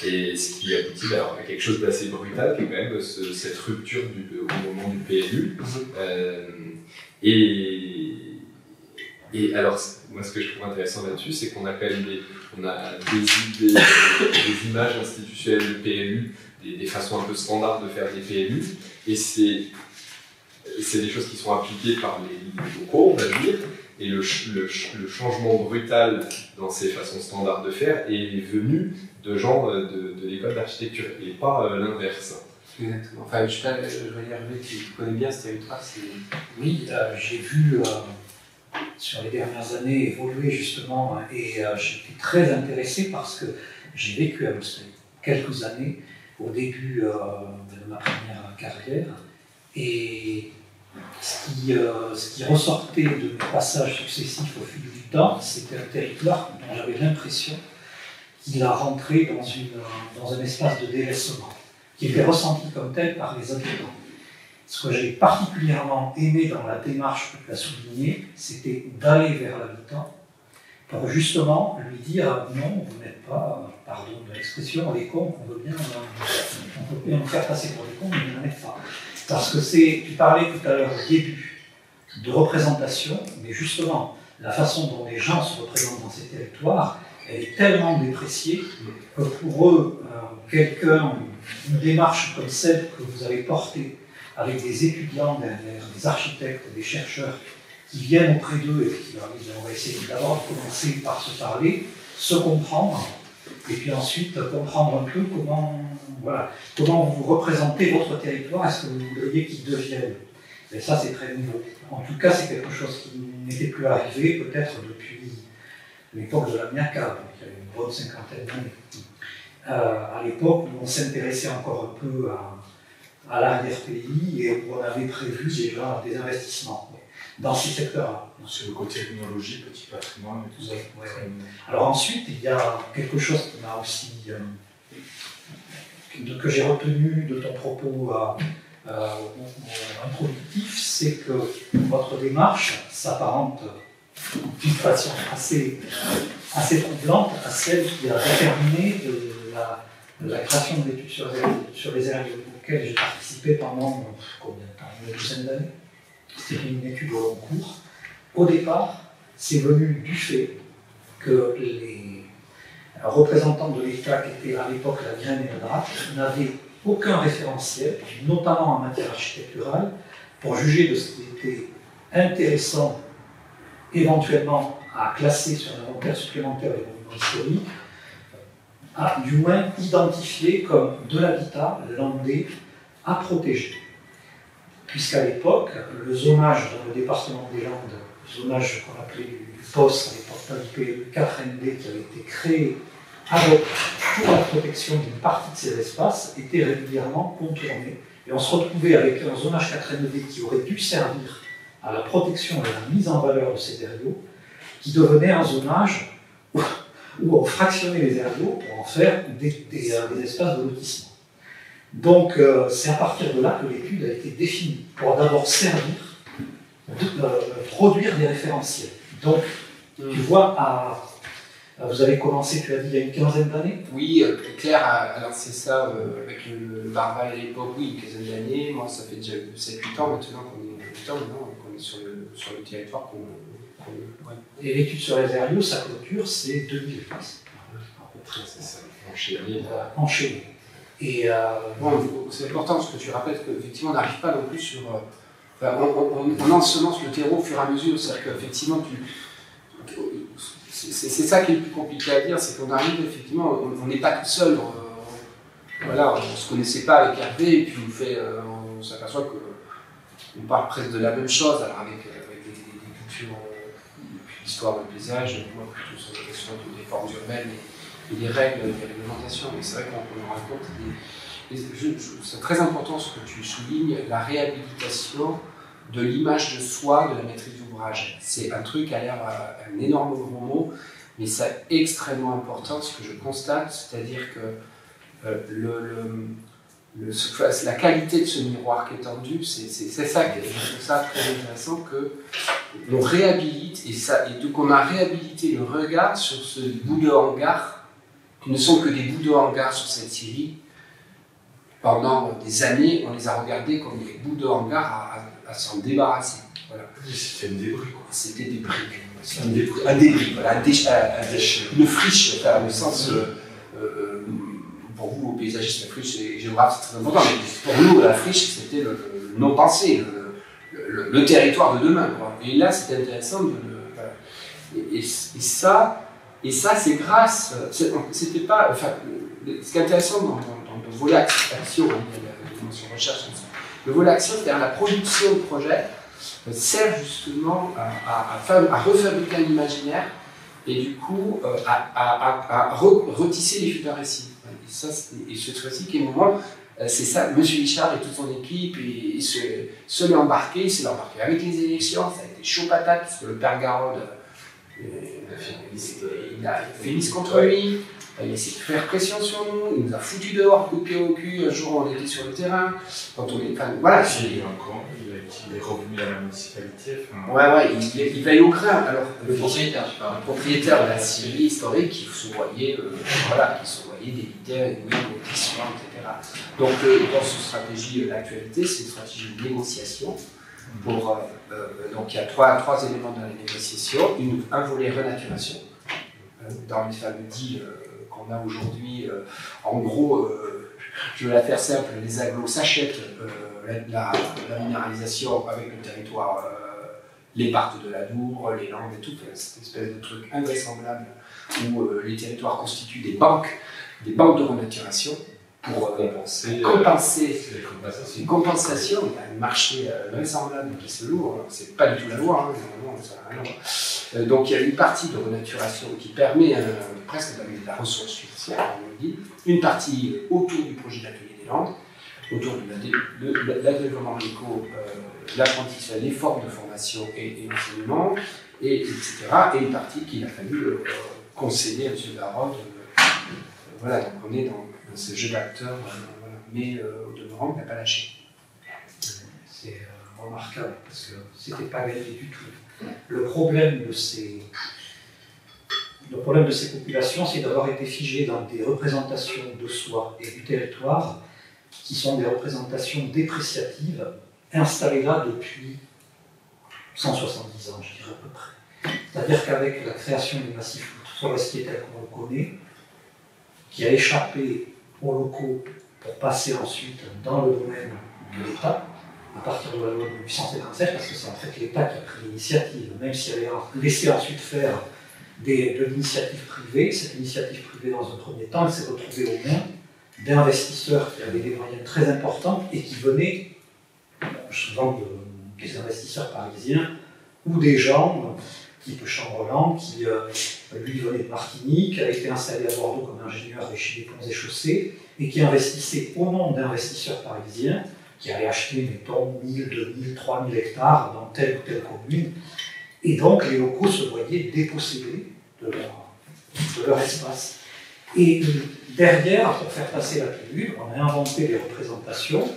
A: Et ce qui aboutit à quelque chose d'assez brutal, qui est quand même cette rupture au moment du PLU. Et alors, moi, ce que je trouve intéressant là-dessus, c'est qu'on a quand même des images institutionnelles de PLU, des façons un peu standards de faire des PLU, et c'est des choses qui sont appliquées par les locaux, on va dire, et le changement brutal dans ces façons standards de faire est venu de gens de l'école d'architecture, et pas l'inverse.
B: Exactement. Enfin, je vais y arriver, tu connais bien ce territoire.
E: Oui, j'ai vu sur les dernières années évoluer justement, et j'étais très intéressé parce que j'ai vécu à Marseille quelques années au début de ma première carrière, et ce qui ressortait de mes passages successifs au fil du temps, c'était un territoire dont j'avais l'impression qu'il a rentré dans un espace de délaissement, qui était ressenti comme tel par les habitants. Ce que j'ai particulièrement aimé dans la démarche que tu as soulignée, c'était d'aller vers l'habitant pour justement lui dire non, vous n'êtes pas, pardon de l'expression, les cons, on peut bien nous faire passer pour des cons, mais vous n'en êtes pas. Parce que tu parlais tout à l'heure au début de représentation, mais justement, la façon dont les gens se représentent dans ces territoires, elle est tellement dépréciée que pour eux, une démarche comme celle que vous avez portée, avec des étudiants derrière, des architectes, des chercheurs, qui viennent auprès d'eux et qui leur disent on va essayer d'abord de commencer par se parler, se comprendre, et puis ensuite comprendre un peu comment vous représentez votre territoire, est-ce que vous voudriez qu'il devienne. Et ça, c'est très nouveau. En tout cas, c'est quelque chose qui n'était plus arrivé, peut-être depuis l'époque de la MIACA, donc il y a une bonne cinquantaine d'années. À l'époque où on s'intéressait encore un peu à l'arrière-pays et où on avait prévu déjà des investissements dans ces secteurs-là.
F: C'est le côté ethnologie, petit patrimoine et tout ça.
E: Ouais. Alors ensuite, il y a quelque chose qui m'a aussi que j'ai retenu de ton propos introductif, c'est que votre démarche s'apparente d'une façon assez troublante à celle qui a déterminé la création de l'étude sur les aires auxquelles j'ai participé pendant combien de temps, une douzaine d'années. C'était une étude au long cours. Au départ, c'est venu du fait que les représentants de l'État, qui étaient à l'époque la graine et la drape, n'avaient aucun référentiel, notamment en matière architecturale, pour juger de ce qui était intéressant éventuellement à classer sur l'inventaire supplémentaire des monuments historiques, à du moins identifier comme de l'habitat landais à protéger. Puisqu'à l'époque, le zonage dans le département des Landes, le zonage qu'on appelait du POS à l'époque, du 4ND qui avait été créé pour la protection d'une partie de ces espaces, était régulièrement contourné. Et on se retrouvait avec un zonage 4ND qui aurait dû servir à la protection et à la mise en valeur de ces aériaux, qui devenait un zonage où on fractionnait les aériaux pour en faire des espaces de lotissement. Donc c'est à partir de là que l'étude a été définie, pour d'abord servir, produire des référentiels. Donc, tu vois, vous avez commencé, tu as dit, il y a une quinzaine d'années?
B: Oui, Claire a lancé ça avec le Barval à l'époque, oui, une quinzaine d'années. Moi, ça fait déjà 7-8 ans maintenant qu'on est sur le territoire ouais.
E: Et l'étude sur les aériaux, sa clôture, c'est 2010.
A: C'est ça, enchaîné.
E: Enchaîné. Et
B: bon, c'est important ce que tu rappelles, qu'effectivement, on n'arrive pas non plus sur on ensemence le terreau au fur et à mesure, c'est-à-dire qu'effectivement, c'est ça qui est le plus compliqué à dire, c'est qu'on arrive effectivement, on n'est pas tout seul, voilà, on ne se connaissait pas avec Hervé, et puis on s'aperçoit qu'on parle presque de la même chose, alors avec des cultures, l'histoire du paysage, moi plutôt sur la question des formes urbaines et des règles, des réglementations, mais c'est vrai qu'on nous raconte c'est très important ce que tu soulignes, la réhabilitation de l'image de soi, de la maîtrise d'ouvrage. C'est un truc qui a l'air un énorme gros mot, mais c'est extrêmement important ce que je constate, c'est-à-dire que la qualité de ce miroir qui est tendu, c'est ça que je trouve ça très intéressant, qu'on réhabilite, et donc on a réhabilité le regard sur ce bout de hangar, qui ne sont que des bouts de hangar sur cette série. Pendant des années, on les a regardés comme des bouts de hangar à s'en débarrasser. Voilà.
I: C'était un débris, quoi.
B: C'était des briques. Un débris, voilà, une friche, enfin, au sens. Pour vous, paysagistes, la friche et géographe, c'est très important, mais pour nous, la friche, c'était le non-pensé, le territoire de demain, quoi. Et là, c'était intéressant de et ça, c'est grâce. C'était pas. Enfin, ce qui est intéressant dans le volet action, la dimension recherche, le volet action, c'est-à-dire la production de projets, sert justement à refabriquer un imaginaire et du coup à retisser les futurs récits. Et cette fois-ci, qui est le moment, c'est ça, M. Richard et toute son équipe, et se l'est embarqué, avec les élections, ça a été chaud patate, parce que le père Garode, il a fait liste contre lui. Il a essayé de faire pression sur nous, il nous a foutu dehors, coupé au cul, un jour on était sur le terrain, quand on est... Enfin, voilà.
I: Il est revenu à la municipalité.
B: Ouais, il veille au grain. Alors,
C: le propriétaire, tu parles.
B: Le propriétaire de la scierie historique qui se voyait, des leaders, des questions, etc. Donc, dans cette stratégie, l'actualité, c'est une stratégie de négociation. Donc, il y a trois éléments dans la négociation. Un volet renaturation, dans les fameux deals qu'on a aujourd'hui. En gros, je vais la faire simple, les agglos s'achètent la minéralisation avec le territoire, les parcs de la Dour, les Landes et tout, cette espèce de truc invraisemblable où les territoires constituent des banques de renaturation pour compenser une compensation. Il y a un marché invraisemblable qui se lourd, c'est pas du tout la loi, donc il y a une partie de renaturation qui permet presque d'amener de la ressource financière, on le dit, une partie autour du projet d'atelier des Landes, autour de la développement éco, l'apprentissage, les formes de formation et l'enseignement, etc. Et une partie qu'il a fallu concéder à M. Garode. Voilà, donc on est dans ce jeu d'acteurs, voilà. Mais au demeurant, il n'a pas lâché.
E: C'est remarquable, parce que c'était pas gagné du tout. Le problème de ces populations, c'est d'avoir été figé dans des représentations de soi et du territoire qui sont des représentations dépréciatives, installées là depuis 170 ans, je dirais à peu près. C'est-à-dire qu'avec la création du massif forestier tel qu'on le connaît, qui a échappé aux locaux pour passer ensuite dans le domaine de l'État, à partir de la loi de 1857, parce que c'est en fait l'État qui a pris l'initiative, même si elle a laissé ensuite faire de l'initiative privée. Cette initiative privée, dans un premier temps, elle s'est retrouvée aux mains d'investisseurs qui avaient des moyens très importants et qui venaient souvent des investisseurs parisiens ou des gens type Chambreland qui lui venait de Martinique, avait été installé à Bordeaux comme ingénieur des ponts et chaussées et qui investissait au nom d'investisseurs parisiens qui allaient acheter, mettons, 1000, 2000, 3000 hectares dans telle ou telle commune. Et donc les locaux se voyaient dépossédés de leur espace. Et derrière, pour faire passer la pilule, on a inventé des représentations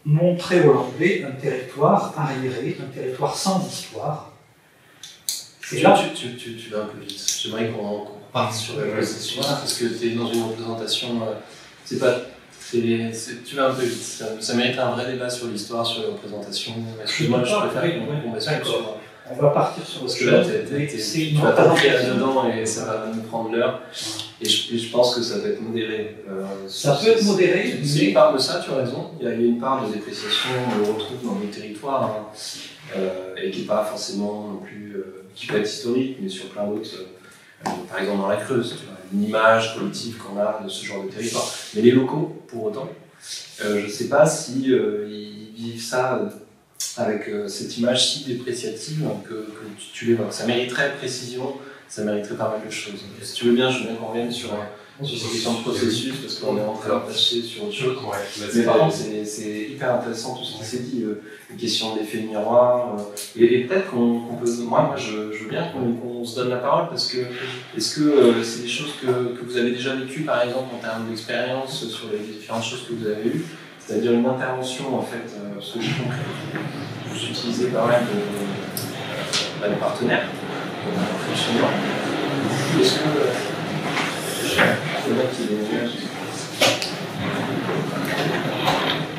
E: montrer aux Landais un territoire arriéré, un territoire sans histoire.
C: C'est là. Tu vas un peu vite. J'aimerais qu'on parte sur la représentation, parce que tu es dans une représentation. Tu vas un peu vite. Ça mérite un vrai débat sur l'histoire, sur les représentations. Excuse-moi, je préfère qu'on mette sur.
E: On va partir sur
C: Parce
E: autre
C: que là,
E: chose.
C: tu vas t'appuyer là-dedans et ça va nous prendre l'heure. Et je pense que ça va être modéré.
E: Ça peut être modéré.
C: C'est une part de ça, tu as raison. Il y a une part de dépréciation qu'on retrouve dans nos territoires et qui n'est pas forcément non plus. Qui peut être historique, mais sur plein d'autres. Par exemple, dans la Creuse, tu vois, une image collective qu'on a de ce genre de territoire. Mais les locaux, pour autant, je ne sais pas si ils vivent ça avec cette image si dépréciative que tu l'évoques. Ça mériterait précision, ça mériterait pas mal de choses. Et si tu veux bien, je veux bien qu'on revienne sur ces questions de processus, parce qu'on est en train de passer sur autre chose. Mais par contre, c'est hyper intéressant tout ce qui s'est dit, les questions d'effet miroir. Et peut-être qu'on peut. Moi, je veux bien qu'on se donne la parole, parce que est-ce que c'est des choses que vous avez déjà vécues, par exemple, en termes d'expérience sur les différentes choses que vous avez eues? C'est-à-dire une intervention, en fait, parce que j'ai compris, vous utilisez pas mal de partenaires, fonctionnement. Est-ce que.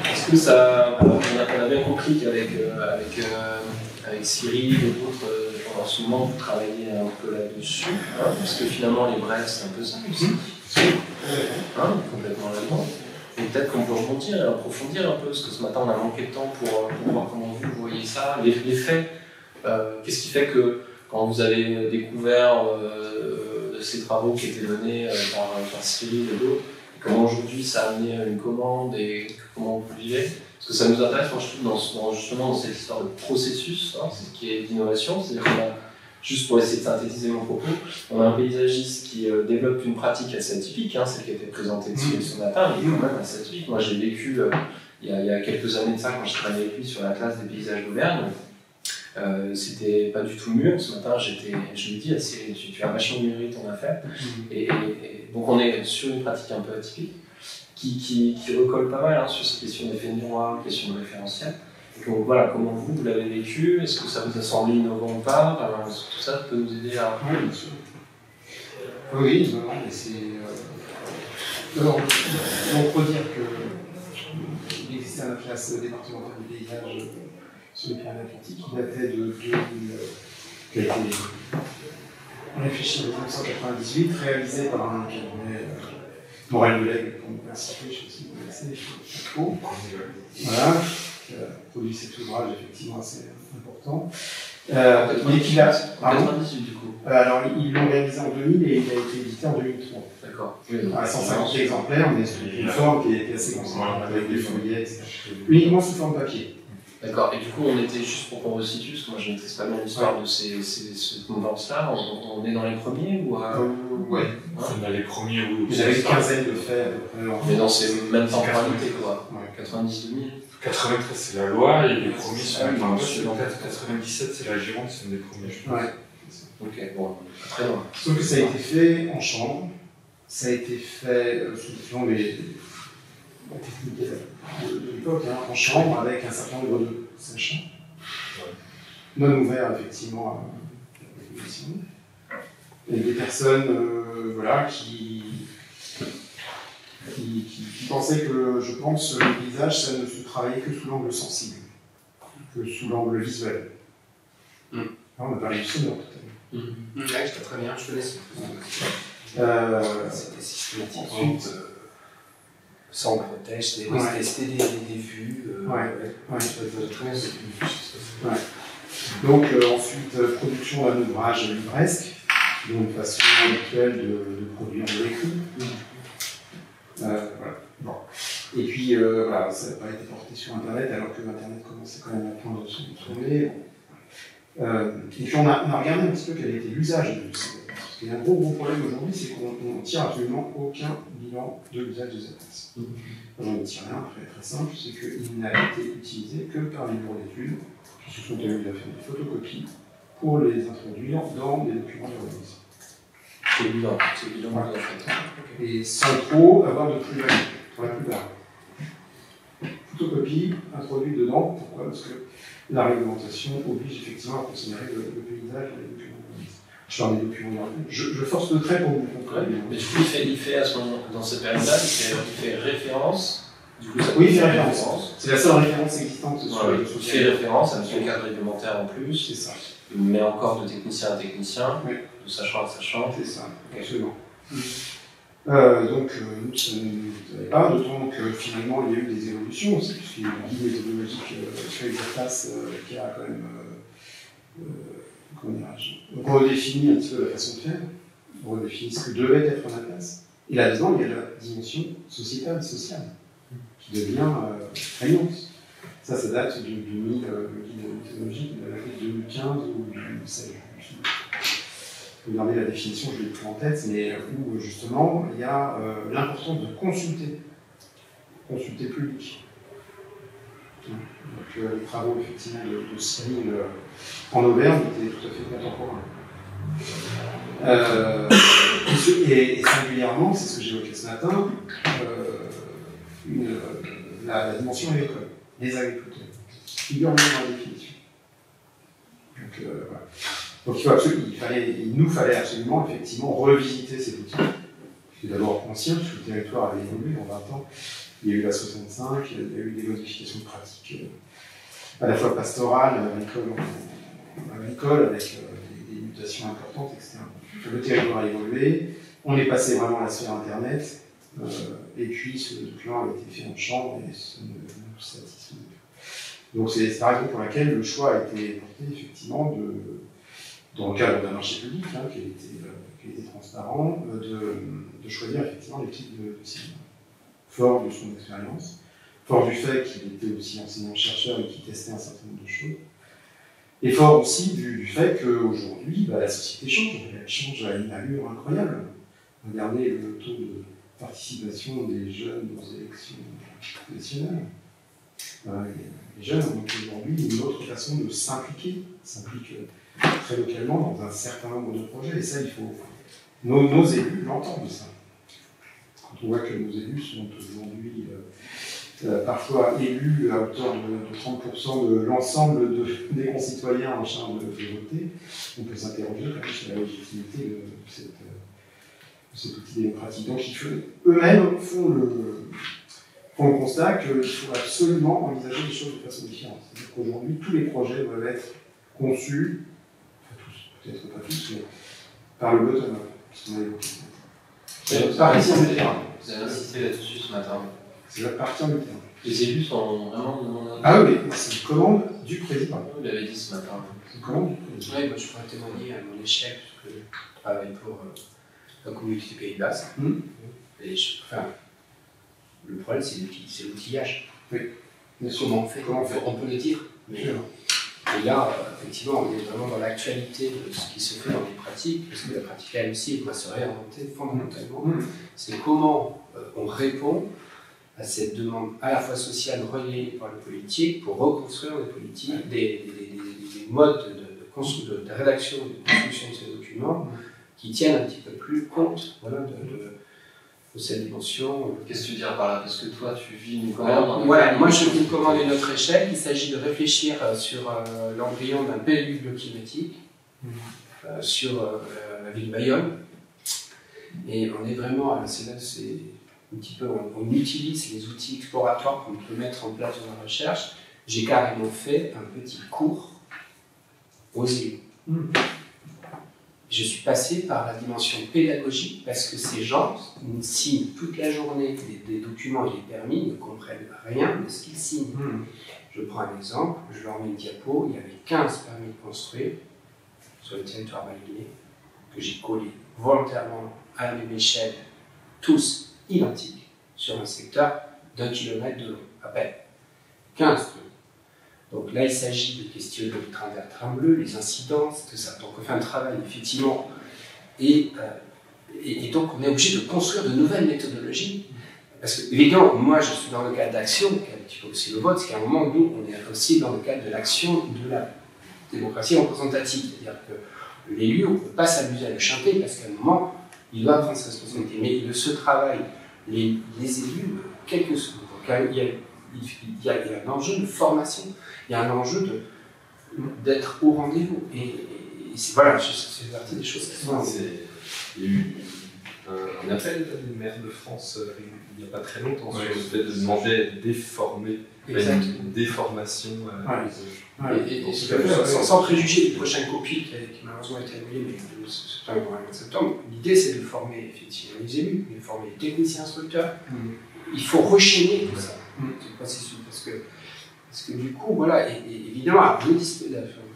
C: Est-ce que ça. Alors, on a bien compris qu'avec Cyril et d'autres, en ce moment, vous travaillez un peu là-dessus, parce que finalement, les brèves, c'est un peu ça aussi. Complètement là-dedans. Et peut-être qu'on peut rebondir et approfondir un peu, parce que ce matin on a manqué de temps pour voir comment vous voyez ça, les faits. Qu'est-ce qui fait que quand vous avez découvert ces travaux qui étaient menés par Cyril et d'autres, comment aujourd'hui ça a amené une commande et comment vous vivez? Parce que ça nous intéresse, moi je trouve, justement dans cette histoire de processus, ce qui est d'innovation, c'est-à-dire qu'on a, juste pour essayer de synthétiser mon propos, on a un paysagiste qui développe une pratique assez atypique, celle qui a été présentée ce matin, mais quand même assez atypique. Moi j'ai vécu, il y a quelques années de ça, quand je travaillais avec lui sur la classe des paysages d'Auvergne, c'était pas du tout mûr. Ce matin, je lui ai dit, tu as vachement mûri ton affaire. Et donc on est sur une pratique un peu atypique, qui recolle pas mal sur ces questions d'effet miroir, questions de référentiel. Donc voilà, comment vous l'avez vécu? Est-ce que ça vous a semblé innovant ou pas? Tout ça peut nous aider à...
H: Oui, bien sûr. Oui, non, mais c'est... Alors, on peut dire qu'il existait un atlas départemental du paysage sur les Pyrénées-Atlantiques qui datait de 2000, qui a été réfléchi en 1998, réalisé par un cabinet Morel Leleg, qu'on peut citer, je ne sais pas si vous connaissez, Chapeau. Voilà, qui a produit cet ouvrage effectivement assez important. Mais qu'il a.
C: En 98 du coup.
H: Alors, ils l'ont réalisé en 2000 et il a été édité en 2003.
C: D'accord.
H: À 150 exemplaires, mais sous une forme qui était assez conséquente, avec des feuillets, etc. Uniquement sous forme papier.
C: D'accord, et du coup on était, juste pour qu'on resitue, parce que moi je ne maîtrise pas bien l'histoire de cette mouvance-là, on est dans les premiers ou
H: ouais.
I: On a les premiers, oui.
H: Il y avait une quinzaine de faits à peu près.
C: Mais dans ces mêmes temporalités quoi, 90-2000.
I: 93 c'est la loi et les premiers sont en 97 c'est la Gironde, c'est un des premiers.
H: Ouais.
C: Ok, bon, très loin.
H: Sauf que ça a été fait en chambre, ça a été fait sous les techniques de l'époque, en chambre, avec un certain nombre de sachants, non ouverts effectivement à la commission, et des personnes voilà, qui pensaient que, je pense, le paysage, ça ne se travaillait que sous l'angle sensible, que sous l'angle visuel. Là, on a parlé du sonore tout à l'heure.
B: Oui, c'était très bien, je connaissais. C'était systématique.
H: Ensuite,
B: sans protège, c'était des vues.
H: Donc, ensuite, production d'un ouvrage livresque, donc une façon habituelle de produire de l'écrit. Voilà. Bon. Et puis, voilà, ça n'a pas été porté sur Internet, alors que Internet commençait quand même à prendre son tournée. Et puis, on a regardé un petit peu quel était l'usage de ça. Parce qu'il y a un gros problème aujourd'hui, c'est qu'on ne tire absolument aucun bilan de l'usage des atlas. J'en tire un très simple, c'est qu'il n'a été utilisé que par les bureaux d'études qui se sont tenus à faire des photocopies pour les introduire dans des documents d'urbanisme.
C: C'est bilan, en fait.
H: Et sans trop avoir de plus-value, pour la plupart. Photocopie introduite dedans, pourquoi? Parce que la réglementation oblige effectivement à considérer le paysage et les documents d'urbanisme. Je parle des documents d'urbanisme. Je force le trait pour vous comprendre.
C: Mais du coup, il fait à ce moment, dans cette période-là, il fait référence Du coup, ça
H: Oui,
C: peut
H: fait
C: faire
H: référence. C'est la seule référence existante sur
C: Voilà,
H: les
C: il fait référence avec son cadre réglementaire en plus,
H: C'est ça.
C: mais encore de technicien à technicien,
H: Oui.
C: de sachant à sachant.
H: C'est ça, absolument. Donc, nous, ça ne nous avait pas, d'autant que finalement, il y a eu des évolutions aussi, puisqu'il y a eu une guide méthodologique sur l'exercice qui a quand même, comment dirais-je, donc on redéfinit un petit peu la façon de faire, on redéfinit ce que devait être la place, et là-dedans, il y a la dimension sociétale, sociale, qui devient prégnante. Ça date du guide méthodologique de 2015 ou 2016. Regardez la définition, je ne l'ai plus en tête, mais où justement il y a l'importance de consulter le public. Donc les travaux effectivement de Cyril en Auvergne étaient tout à fait contemporains. Et singulièrement, c'est ce que j'évoquais ce matin, la dimension agricole, les agriculteurs, figure même dans la définition. Donc, voilà. Donc il nous fallait absolument effectivement revisiter ces outils. Je suis d'abord ancien, puisque le territoire avait évolué en 20 ans. Il y a eu la 65, il y a eu des modifications de pratiques à la fois pastorales, agricoles, avec des mutations importantes, etc. Le territoire a évolué, on est passé vraiment à la sphère Internet, et puis ce document a été fait en chambre et ça ne nous satisfait pas. Donc c'est la raison pour laquelle le choix a été porté effectivement dans le cadre d'un marché public, qui était transparent, de choisir effectivement les types de cinéma. Fort de son expérience, fort du fait qu'il était aussi enseignant-chercheur et qu'il testait un certain nombre de choses, et fort aussi du fait qu'aujourd'hui, la société change, elle change à une allure incroyable. Regardez le taux de participation des jeunes aux élections nationales. Les jeunes ont aujourd'hui une autre façon de s'impliquer, s'impliquent très localement dans un certain nombre de projets, et ça, il faut. Nos élus l'entendent, ça. Quand on voit que nos élus sont aujourd'hui parfois élus à hauteur de 30% de l'ensemble des concitoyens en charge de voter, on peut s'interroger quand même sur la légitimité de cet outil démocratique. Donc eux-mêmes font le constat qu'il faut absolument envisager les choses de façon différente. C'est-à-dire qu'aujourd'hui, tous les projets doivent être conçus, enfin tous, peut-être pas tous, mais par le bottom-up, puisqu'on a évoqué.
C: Vous avez insisté là-dessus ce matin.
H: C'est la partie en terrain.
C: Les élus sont vraiment.
H: Ah oui, c'est une commande du président.
C: Vous l'avez dit ce matin.
H: C'est une commande du président.
B: Oui, moi je pourrais témoigner à mon échec, parce que je travaille pour la communauté du Pays Basque. Et le problème, c'est l'outillage.
H: Oui.
B: Comment on fait on peut le dire. Mais, et là, effectivement, on est vraiment dans l'actualité de ce qui se fait dans les pratiques, parce que la pratique, elle aussi, elle doit se réinventer fondamentalement. C'est comment on répond à cette demande à la fois sociale relayée par le politique pour reconstruire des politiques, des modes de rédaction et de construction de ces documents qui tiennent un petit peu plus compte de cette dimension.
C: Qu'est-ce que tu veux dire par là? Parce que toi, tu vis une commande.
B: Voilà, moi je vous commande une autre échelle. Il s'agit de réfléchir sur l'embryon d'un PLU bioclimatique sur la ville de Bayonne. Et on est vraiment, c'est un petit peu, on utilise les outils exploratoires qu'on peut mettre en place dans la recherche. J'ai carrément fait un petit cours aux élus. Je suis passé par la dimension pédagogique parce que ces gens signent toute la journée des documents et les permis, ne comprennent rien de ce qu'ils signent. Je prends un exemple, je leur mets une diapo, il y avait 15 permis de construire sur le territoire bayonnais que j'ai collés volontairement à la même échelle, tous identiques, sur un secteur d'1 kilomètre de long, à peine. 15 trucs. Donc là, il s'agit de questionner le train vert, train bleu, les incidences, tout ça. Donc on fait un travail, effectivement. Et donc on est obligé de construire de nouvelles méthodologies. Parce que, évidemment, moi je suis dans le cadre d'action, qui est un petit peu aussi le vote, c'est qu'à un moment, nous, on est aussi dans le cadre de l'action de la démocratie représentative. C'est-à-dire que l'élu, on ne peut pas s'amuser à le chanter, parce qu'à un moment, il doit prendre sa responsabilité. Mais de ce travail, les élus, quel que soit. Il y a un enjeu de formation, il y a un enjeu d'être au rendez-vous. Et voilà, c'est partie des choses qui sont.
I: Il y a eu
A: un appel des maires de France il n'y a pas très longtemps sur le fait de demander de déformer une déformation.
B: Sans préjuger du prochain COPI qui malheureusement a été annulé, mais c'est pas le 20 septembre, l'idée c'est de former effectivement les élus, de former les techniciens instructeurs. Il faut rechaîner tout ça, ce processus, parce que du coup, voilà, et évidemment,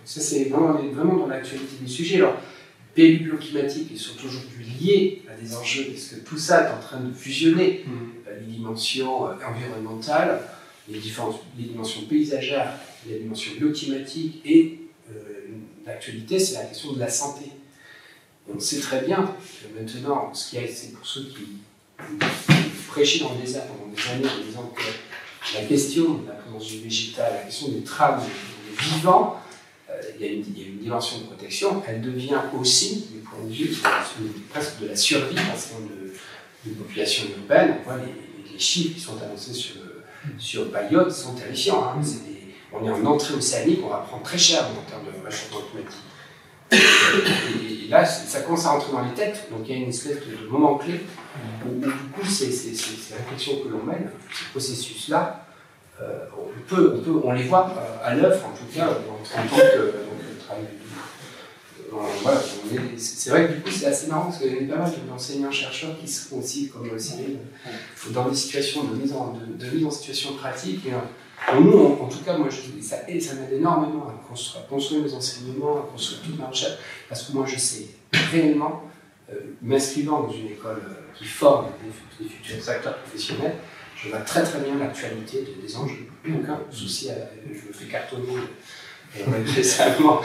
B: ça c'est vraiment dans l'actualité du sujet. Alors, PLU bioclimatique ils sont aujourd'hui liés à des enjeux, parce que tout ça est en train de fusionner les dimensions environnementales, les dimensions paysagères, les dimensions bioclimatiques, et l'actualité, c'est la question de la santé. On sait très bien que maintenant, c'est pour ceux qui prêchaient dans le désert pendant des années en disant que la question de la présence du végétal, la question des trames des vivants, il y a une dimension de protection, elle devient aussi, du point de vue presque de la survie, parce qu'on de population urbaine, on voit les chiffres qui sont annoncés sur Bayonne sont terrifiants. Hein. On est en entrée océanique, on va prendre très cher en termes de réchauffement climatique. Et là, ça commence à rentrer dans les têtes, donc il y a une espèce de moment clé où du coup, ces réflexions que l'on mène, ces processus-là, on les voit à l'œuvre, en tout cas, en tant que travail. Voilà, c'est vrai que du coup, c'est assez marrant parce qu'il y a pas mal d'enseignants-chercheurs qui sont aussi, comme Cyril, dans des situations de mise en situation pratique. Et nous, en tout cas, moi, ça m'aide énormément à construire mes enseignements, à construire toute ma recherche, parce que moi, je sais réellement, m'inscrivant dans une école qui forme des futurs acteurs professionnels, je vois très très bien l'actualité des enjeux. Aucun souci, je me fais cartonner récemment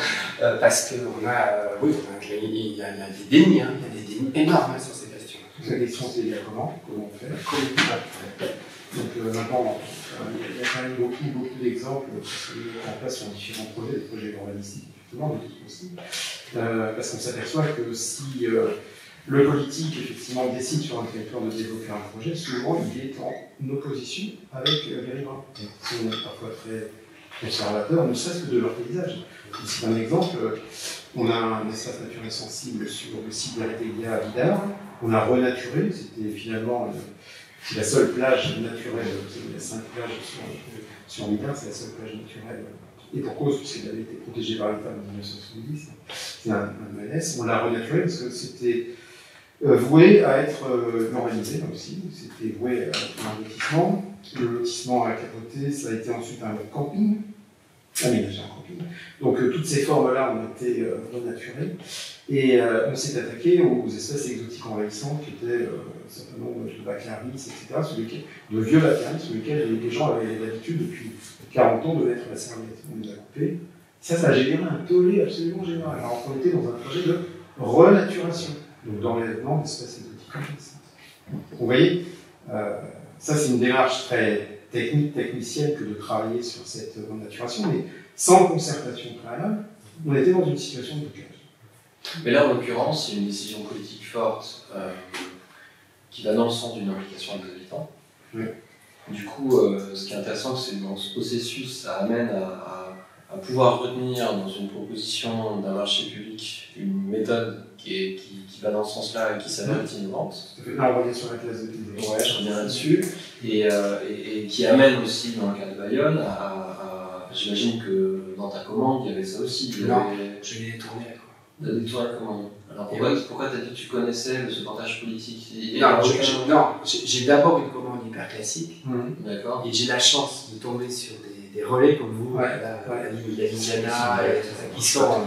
B: parce qu'il y a des dénis, il y a des dénis énormes sur ces questions.
H: La question c'est comment on fait. Donc maintenant, il y a quand même beaucoup d'exemples qui sont mis en place sur différents projets, des projets urbanistiques, effectivement, mais d'autres aussi. Parce qu'on s'aperçoit que si le politique, effectivement, décide sur un territoire de développer un projet, souvent il est en opposition avec les riverains, qui sont parfois très conservateurs, ne serait-ce que de leur paysage. Ici, un exemple, on a un espace naturel sensible sur le site d'Areteglia à Vidar. On a renaturé, c'était finalement c'est la seule plage naturelle, il y a 5 plages sur Vidar, c'est la seule plage naturelle. Et pour cause, puisqu'elle avait été protégée par l'État en 1970, c'est un malaise. On l'a renaturé parce que c'était voué à être normalisé, là aussi. C'était voué à être un lotissement. Le lotissement a capoté, ça a été ensuite un camping, aménagé en camping. Donc toutes ces formes-là ont été renaturées. Et on s'est attaqué aux espèces exotiques envahissantes qui étaient un certain nombre de baclaris, etc., de vieux baclaris sur lesquels les gens avaient l'habitude depuis 40 ans de mettre la serviette. On les a coupés. Ça a généré un tollé absolument général. Alors on était dans un projet de renaturation, donc d'enlèvement d'espèces exotiques envahissantes. Vous voyez, ça c'est une démarche très technicienne que de travailler sur cette renaturation, mais sans concertation préalable, on était dans une situation de blocage.
C: Mais là, en l'occurrence, il y a une décision politique forte qui va dans le sens d'une implication des habitants.
H: Oui.
C: Du coup, ce qui est intéressant, c'est que dans ce processus, ça amène à pouvoir retenir dans une proposition d'un marché public une méthode qui va dans ce sens-là et qui s'avère être innovante.
H: Là, on revient sur la classe de l'idée.
C: Ouais, je reviens là-dessus. Et qui amène aussi, dans le cas de Bayonne, j'imagine que dans ta commande, il y avait ça aussi.
B: Non, je l'ai détourné.
C: T'as détourné la commande. Alors pourquoi t'as dit que tu connaissais ce portage politique?
B: Non, j'ai d'abord une commande hyper classique.
C: D'accord.
B: Et j'ai la chance de tomber sur des relais comme vous, la Liliana, qui sont.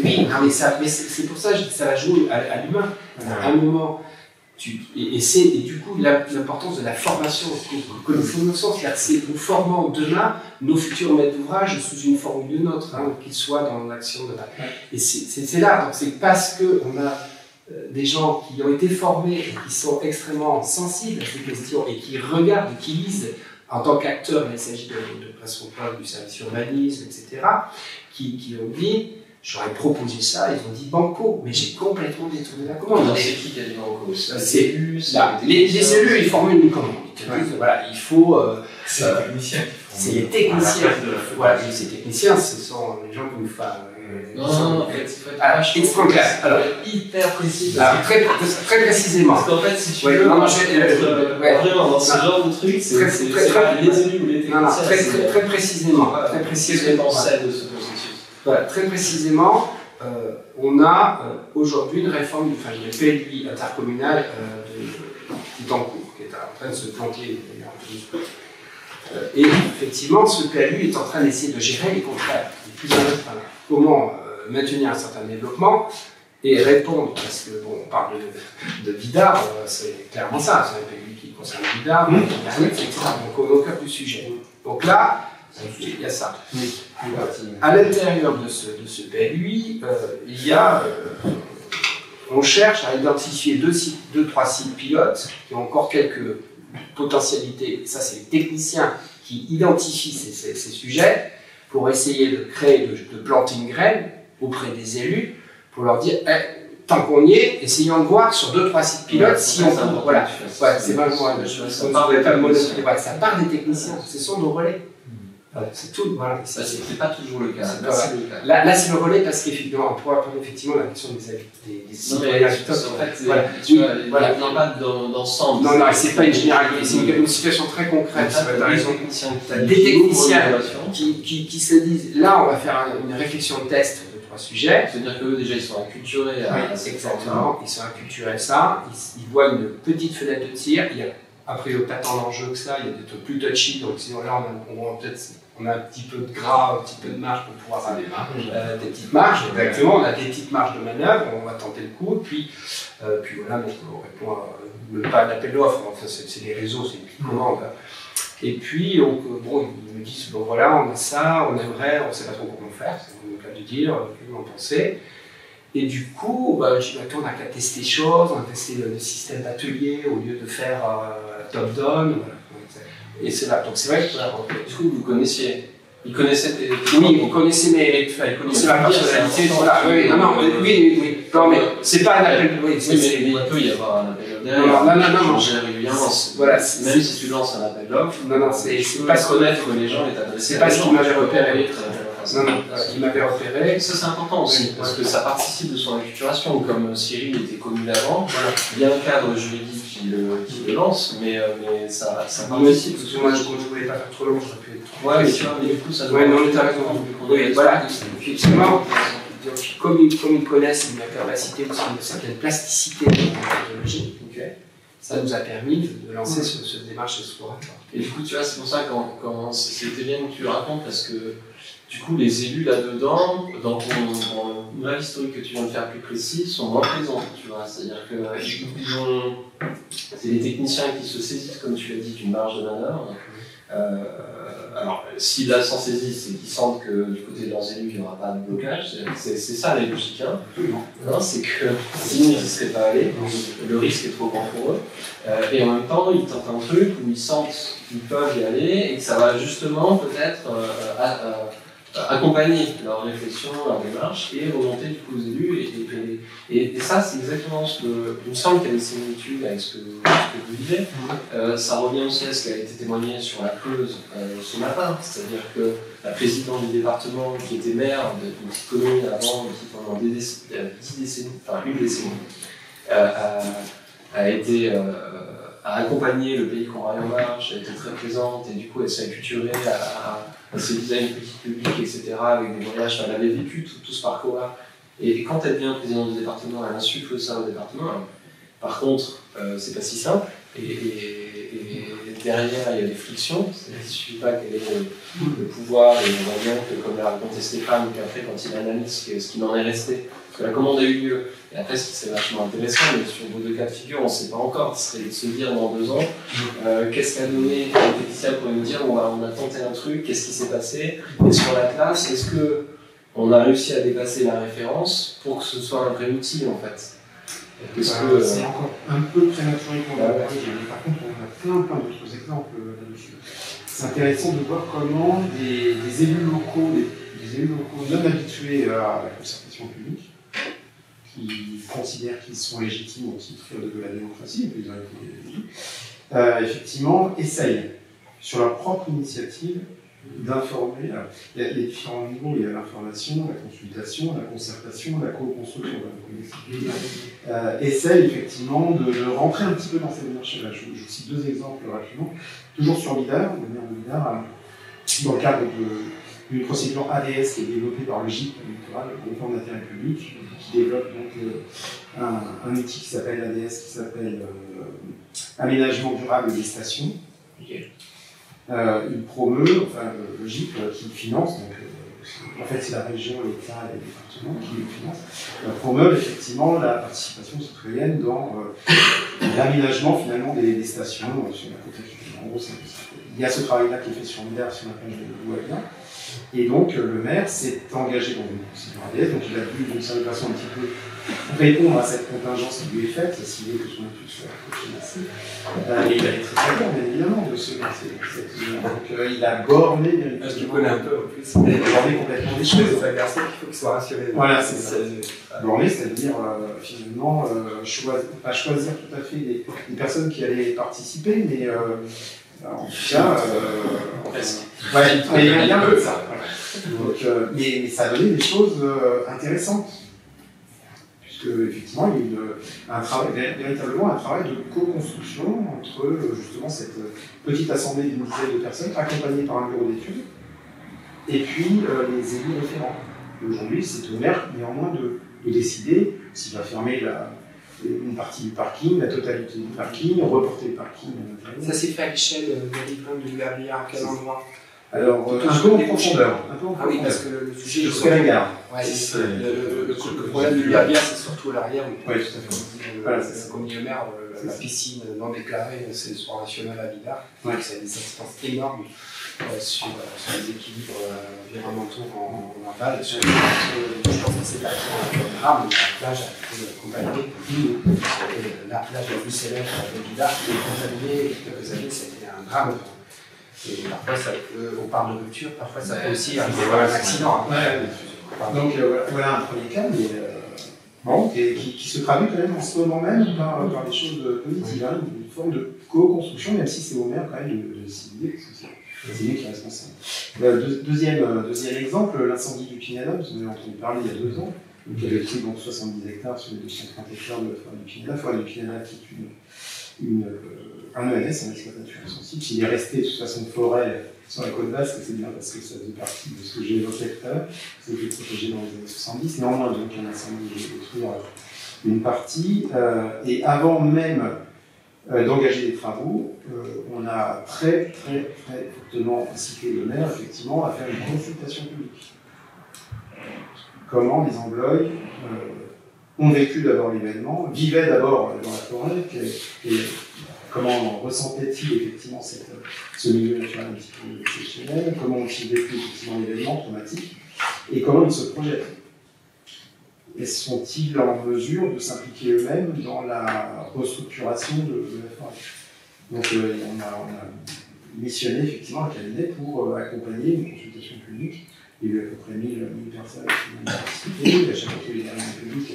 B: Oui, mais c'est pour ça que ça va jouer à l'humain. À un moment, et du coup l'importance de la formation que nous faisons, c'est nous formons demain nos futurs maîtres d'ouvrage sous une forme ou d'une autre, qu'ils soient dans l'action de la. Et c'est là, donc c'est parce qu'on a des gens qui ont été formés et qui sont extrêmement sensibles à ces questions et qui regardent, qui lisent en tant qu'acteurs, il s'agit de responsables du service urbanisme, etc., qui ont dit. J'aurais proposé ça, ils ont dit banco, mais j'ai complètement détourné la commande.
C: C'est qui a dit banco?
B: Les élus, ils formulent une commande. Ils te disent, voilà, il faut.
I: C'est les techniciens qui font.
B: C'est les techniciens. Voilà, ces techniciens, ce sont les gens qui nous font.
C: Non, en fait,
B: extrêmement clair. Alors,
C: hyper précis.
B: Alors, très précisément.
C: Parce qu'en fait, si tu
B: Ouais,
C: veux,
B: non,
C: vraiment dans ce genre de truc, c'est pas les élus ou les techniciens.
B: Très précisément. Très précisément.
C: Qu'est-ce que de ce processus?
B: Voilà, très précisément, on a aujourd'hui une réforme, enfin, il y a le PLI intercommunal qui est en cours, qui est en train de se planter. Et effectivement, ce PLU est en train d'essayer de gérer les contraires. Comment maintenir un certain développement et répondre, parce que bon, on parle de Vidar, c'est clairement ça, c'est un PLU qui concerne Vidar, etc. Donc on est au cœur du sujet. Donc là, il y a ça. À l'intérieur de ce PLUI, il y a, on cherche à identifier 2-3 sites pilotes qui ont encore quelques potentialités. Ça, c'est les techniciens qui identifient ces sujets pour essayer de créer, de planter une graine auprès des élus pour leur dire, tant qu'on y est, essayons de voir sur 2-3 sites pilotes si on peut. Voilà, c'est vraiment ça part des techniciens, ce sont nos relais. C'est tout. Voilà.
C: C'est pas toujours le cas.
B: Là, c'est le relais parce qu'effectivement, on pourra prendre effectivement la question des citoyens.
C: Il n'y a pas d'ensemble.
B: Non, c'est pas une généralité, c'est une situation très concrète. Tu as des techniciens qui se disent là, on va faire une réflexion de test de 3 sujets.
C: C'est-à-dire qu'eux, déjà, ils sont acculturés à
B: exactement, ils sont acculturés à ça. Ils voient une petite fenêtre de tir. Il y a après, il n'y a pas tant d'enjeux que ça, il y a des trucs plus touchy, donc sinon là, on a un petit peu de gras, un petit peu de marge pour pouvoir faire des petites marges, exactement, on a des petites marges de manœuvre, on va tenter le coup, puis voilà, donc on répond pas à l'appel d'offres, enfin, c'est les réseaux, c'est une petite commande. Et puis, bon, ils me disent, bon voilà, on a ça, on aimerait, on ne sait pas trop comment faire, c'est le cas de dire, comment penser. Et du coup, je dis, on n'a qu'à tester des choses, on a testé le système d'atelier au lieu de faire top-down. Voilà. Et c'est là. Donc c'est vrai que
C: du coup, vous connaissiez. Ils connaissaient tes.
B: Oui, vous connaissez ma personnalité. Voilà, oui, non, mais c'est pas un appel. Oui,
C: mais il peut y avoir un appel d'offres.
B: Non.
C: Régulièrement.
B: Voilà,
C: même si tu lances un appel d'offres.
B: Non, c'est pas
C: connaître les gens et t'adresser.
B: C'est pas ce qui m'avait repéré. Non, il m'avait repéré.
C: Ça, c'est important aussi, parce que ça participe de son acculturation. Comme Cyril était connu d'avant, il y a un cadre juridique qui le lance, mais ça participe.
B: Parce que moi, je voulais pas faire trop long, j'aurais pu être.
C: Ouais, mais tu vois, mais du coup, ça doit.
B: Ouais, non, mais t'as raison. Oui, voilà, effectivement. Comme ils connaissent ma capacité aussi une certaine plasticité de la technologie, ça nous a permis de lancer cette démarche exploratoire.
C: Et du coup, tu vois, c'est pour ça que quand c'était bien que tu le racontes, parce que du coup, les élus là-dedans, dans l'image historique que tu viens de faire plus précis, sont moins présents, tu vois. C'est-à-dire que c'est les techniciens qui se saisissent, comme tu l'as dit, d'une marge de manœuvre. Alors, s'ils la s'en saisissent, c'est qu'ils sentent que du côté de leurs élus, il n'y aura pas de blocage. C'est ça la logique. Non, c'est que sinon, ils n'y seraient pas allés. Le risque est trop grand pour eux. Et en même temps, ils tentent un truc où ils sentent qu'ils peuvent y aller et que ça va justement peut-être accompagner leur réflexion, leur démarche et remonter du coup aux élus. Et ça, c'est exactement ce que. Il me semble qu'il y a des similitudes avec ce que vous vivez. Ça revient aussi à ce qui a été témoigné sur la Creuse ce matin, c'est-à-dire que la présidente du département, qui était maire d'une petite commune avant, qui pendant 10 décennies, enfin une décennie, a accompagné le pays Conrail en marche, elle était très présente et du coup elle s'est acculturée à ses designs petits publics, etc., avec des voyages, elle avait vécu tout ce parcours-là. Et quand elle devient présidente du département, elle insuffle ça au département. Par contre, c'est pas si simple, et derrière il y a des frictions, il ne suffit pas qu'elle ait le pouvoir, et on voit bien que, comme l'a raconté Stéphane, qu'après quand il analyse ce qu'il en est resté, parce que la commande a eu lieu, et après ce qui c'est vachement intéressant, mais sur vos 2 cas de figure, on ne sait pas encore, ce serait de se dire dans 2 ans, qu'est-ce qu'a donné les techniciens pour nous dire, on a tenté un truc, qu'est-ce qui s'est passé, et sur la classe, est-ce qu'on a réussi à dépasser la référence pour que ce soit un vrai outil en fait?
H: C'est encore un peu prématuré pour en parler, mais par contre on a plein d'autres exemples là-dessus. C'est intéressant de voir comment des élus locaux, des élus locaux non habitués à la concertation publique, qui considèrent qu'ils sont légitimes au titre de la démocratie, ils ont été élus, effectivement essayent sur leur propre initiative d'informer. Il y a les différents niveaux, il y a l'information, la consultation, la concertation, la co-construction. Essaye effectivement de rentrer un petit peu dans cette démarche-là. Je vous cite 2 exemples rapidement. Toujours sur LIDAR, dans le cadre d'une procédure ADS qui est développée par le GIP, le Fonds d'intérêt public, qui développe donc un outil qui s'appelle ADS, qui s'appelle Aménagement durable des stations. Il promeut, enfin le GIP qui finance, donc en fait c'est la région, l'État et les départements qui le financent, promeut effectivement la participation citoyenne dans l'aménagement finalement des stations sur la côte. En gros, il y a ce travail-là qui est fait sur l'IDAR, sur la plage de Louvain. Et donc le maire s'est engagé dans une procédure ADS, donc il a dû d'une certaine façon un petit peu répondre à cette contingence qui lui est faite, s'il veut que son étude soit financée. Et il a été très content, bien évidemment, de ce donc il a borné véritablement.
A: Je connais un peu en plus.
H: Il a borné complètement les choses.
A: C'est un garçon qu'il faut qu'il soit rassuré.
H: Voilà, c'est ça. Borné, c'est-à-dire finalement pas choisir tout à fait les personnes qui allaient participer, mais en tout cas, il y a un peu de ça. Donc, mais ça a donné des choses intéressantes, puisque effectivement il y a eu véritablement un travail de co-construction entre justement cette petite assemblée d'une dizaine de personnes accompagnées par un bureau d'études et puis les élus référents. Aujourd'hui, c'est au maire néanmoins de décider s'il va fermer une partie du parking, la totalité du parking, reporter le parking à l'intérieur.
B: Ça s'est fait à l'échelle de l'Iplon de l'Uberbier, à quel endroit?
H: Alors, un peu en profondeur.
B: Ah oui, parce que le sujet
H: jusqu'à la gare.
B: Ouais, le problème de l'Uberbier, c'est surtout à l'arrière.
H: Oui, tout à fait. Voilà,
B: comme dit le maire, la piscine non déclarée, c'est le sport national à Vidar.
H: Ouais.
B: Ça a des incidences énormes sur les équilibres environnementaux en aval. Je pense que c'est un drame, la plage a été contaminée. La plage la plus célèbre de Vidar qui est contaminée il y a quelques années, c'était un drame. Et parfois, on parle de rupture, parfois ça peut aussi arriver à un accident.
H: Donc voilà un premier cas, mais qui se traduit quand même en ce moment même par des choses positives, hein, une forme de co-construction, même si c'est au maire quand même de décider, parce que c'est lui qui est responsable. Deuxième exemple, l'incendie du Pinada, vous en avez entendu parler il y a 2 ans, qui avait pris donc 70 hectares sur les 230 hectares de la forêt du Pinada. La forêt du Pinada qui est un ENS, un exploitation sensible, qui est resté de toute façon forêt sur la côte basque, c'est bien parce que ça faisait partie de ce que j'ai évoqué tout à l'heure, c'était protégé dans les années 70. Néanmoins, donc, un incendie qui détruire une partie. Et avant même d'engager des travaux, on a très fortement incité le maire, effectivement, à faire une consultation publique. Comment les Amblois ont vécu d'abord l'événement, vivaient d'abord dans la forêt, et comment ressentait-il effectivement ce milieu naturel un petit peu exceptionnel, comment ont-ils vécu effectivement l'événement traumatique, et comment ils se projettent. Et sont-ils en mesure de s'impliquer eux-mêmes dans la restructuration de la forêt? Donc on a missionné effectivement un cabinet pour accompagner une consultation publique. Il y a eu à peu près 1000 personnes qui ont participé, à chaque fois qu'il y a eu des réunions publiques,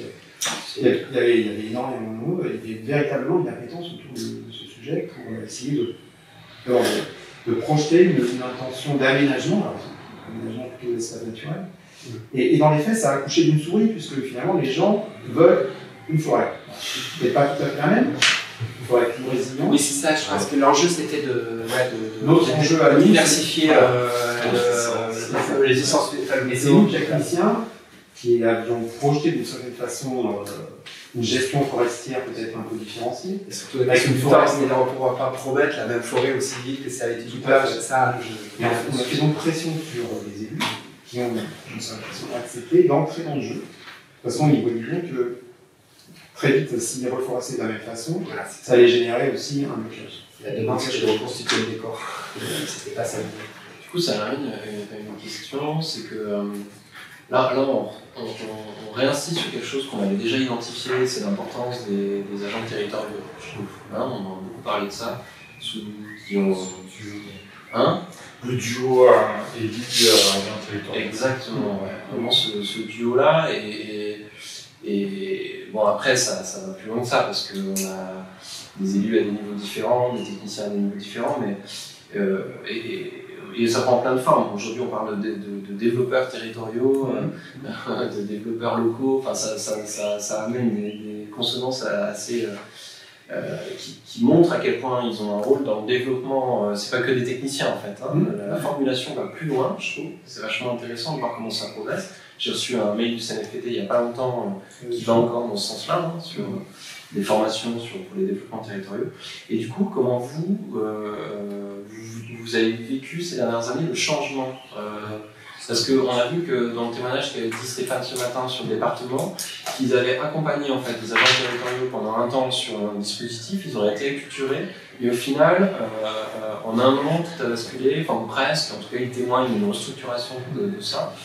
H: il y avait énormément de monde, il y avait véritablement une appétence autour de ce sujet pour essayer de projeter une intention d'aménagement, aménagement plutôt d'espace naturel. Et dans les faits, ça a accouché d'une souris, puisque finalement les gens veulent une forêt. Peut-être pas tout à fait la même, il faut être plus résilient.
B: Oui, c'est ça, je pense que l'enjeu c'était de
H: diversifier
B: les essences.
H: Et c'est nous, techniciens, qui avions projeté d'une certaine façon une gestion forestière peut-être un peu différenciée.
B: Et surtout avec une forêt, c'est-à-dire on ne pourra pas promettre la même forêt aussi vite que ça a été tout à l'heure.
H: On a fait donc pression sur les élus qui ont accepté d'entrer dans le jeu. De toute façon, ils voyaient bien que très vite, s'ils reforestaient de la même façon, ça allait générer aussi un blocage.
B: La demande, c'est de reconstituer le décor. C'était pas ça.
C: Du coup, ça amène à une question, c'est que là on réinsiste sur quelque chose qu'on avait déjà identifié, c'est l'importance des agents territoriaux, je trouve. Hein, on a beaucoup parlé de ça, qui ont...
I: Le duo élite agent territorial.
C: Exactement, ouais. Vraiment ce duo-là, et bon, après, ça va plus loin que ça, parce qu'on a des élus à des niveaux différents, des techniciens à des niveaux différents, mais et ça prend plein de formes. Aujourd'hui, on parle de développeurs territoriaux, de développeurs locaux. Enfin, ça amène des consonances assez qui montrent à quel point ils ont un rôle dans le développement. C'est pas que des techniciens en fait. Hein. La formulation va plus loin, je trouve. C'est vachement intéressant de voir comment ça progresse. J'ai reçu un mail du CNFPT il y a pas longtemps qui va encore dans ce sens-là, hein, sur des formations pour les développements territoriaux. Et du coup, comment vous avez vécu ces dernières années le changement parce qu'on a vu que dans le témoignage qu'avait dit Stéphane ce matin sur le département, qu'ils avaient accompagné en fait, les agents territoriaux pendant un temps sur un dispositif, ils ont été acculturés, et au final, en un an, tout a basculé, enfin presque, en tout cas ils témoignent d'une restructuration de ça.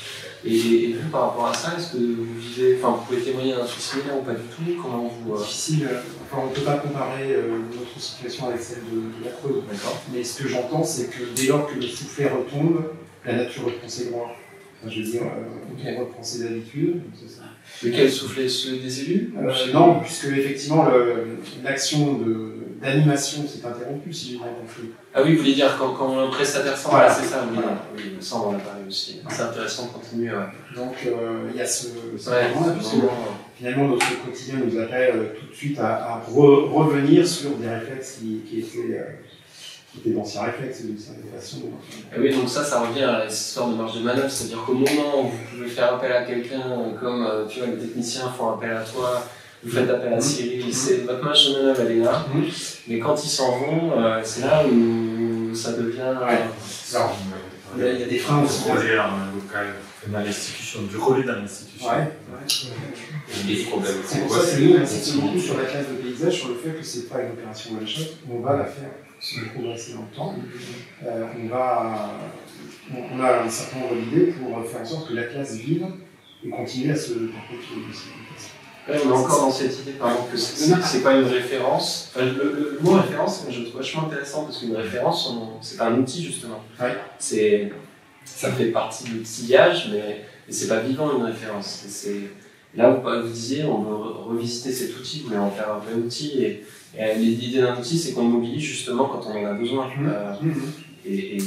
C: Et vous, par rapport à ça, est-ce que vous vivez, enfin vous pouvez témoigner d'un truc similaire ou pas du tout? Comment vous...
H: Difficile, enfin on ne peut pas comparer notre situation avec celle de la Creuse, mais ce que j'entends, c'est que dès lors que le soufflet retombe, la nature reprend ses droits. Enfin, je veux dire, on reprend ses habitudes.
C: Lequel soufflet? Ceux des élus?
H: Non, puisque effectivement l'action d'animation s'est interrompue, si j'ai bien compris.
C: Ah oui, vous voulez dire quand un prestataire s'en va, c'est ça, oui,
H: voilà.
C: Oui, ça on en a parlé aussi. C'est intéressant de continuer.
H: Donc il y a ce moment-là, puisque finalement notre quotidien nous appelle tout de suite à revenir sur des réflexes qui étaient d'anciens réflexes d'une certaine façon.
C: Et oui, donc ça revient à l'histoire de marge de manœuvre, c'est-à-dire qu'au moment où vous pouvez faire appel à quelqu'un, comme tu vois, les techniciens font appel à toi, vous faites appel à Cyril, c'est votre marge de manœuvre, elle est là, mais quand ils s'en vont, c'est là où ça devient...
H: Il y a des freins aussi.
I: Dans l'institution, du relais dans l'institution.
A: Les problèmes.
H: C'est pour ça que nous, on insiste beaucoup sur la classe de paysage, sur le fait que c'est pas une opération one shot, on va la faire se progresser dans le temps. On a un certain nombre d'idées pour faire en sorte que la classe vive et continue à se perpétuer aussi.
C: On est encore dans cette idée, par exemple, que c'est pas une référence. Enfin, le mot référence, je le trouve vachement intéressant parce qu'une référence, c'est pas un outil justement. Ça fait partie de l'outillage, mais c'est pas vivant une référence. Là, vous disiez, on veut revisiter cet outil, vous voulez en faire un vrai outil. Et l'idée d'un outil, c'est qu'on le mobilise justement quand on en a besoin. Et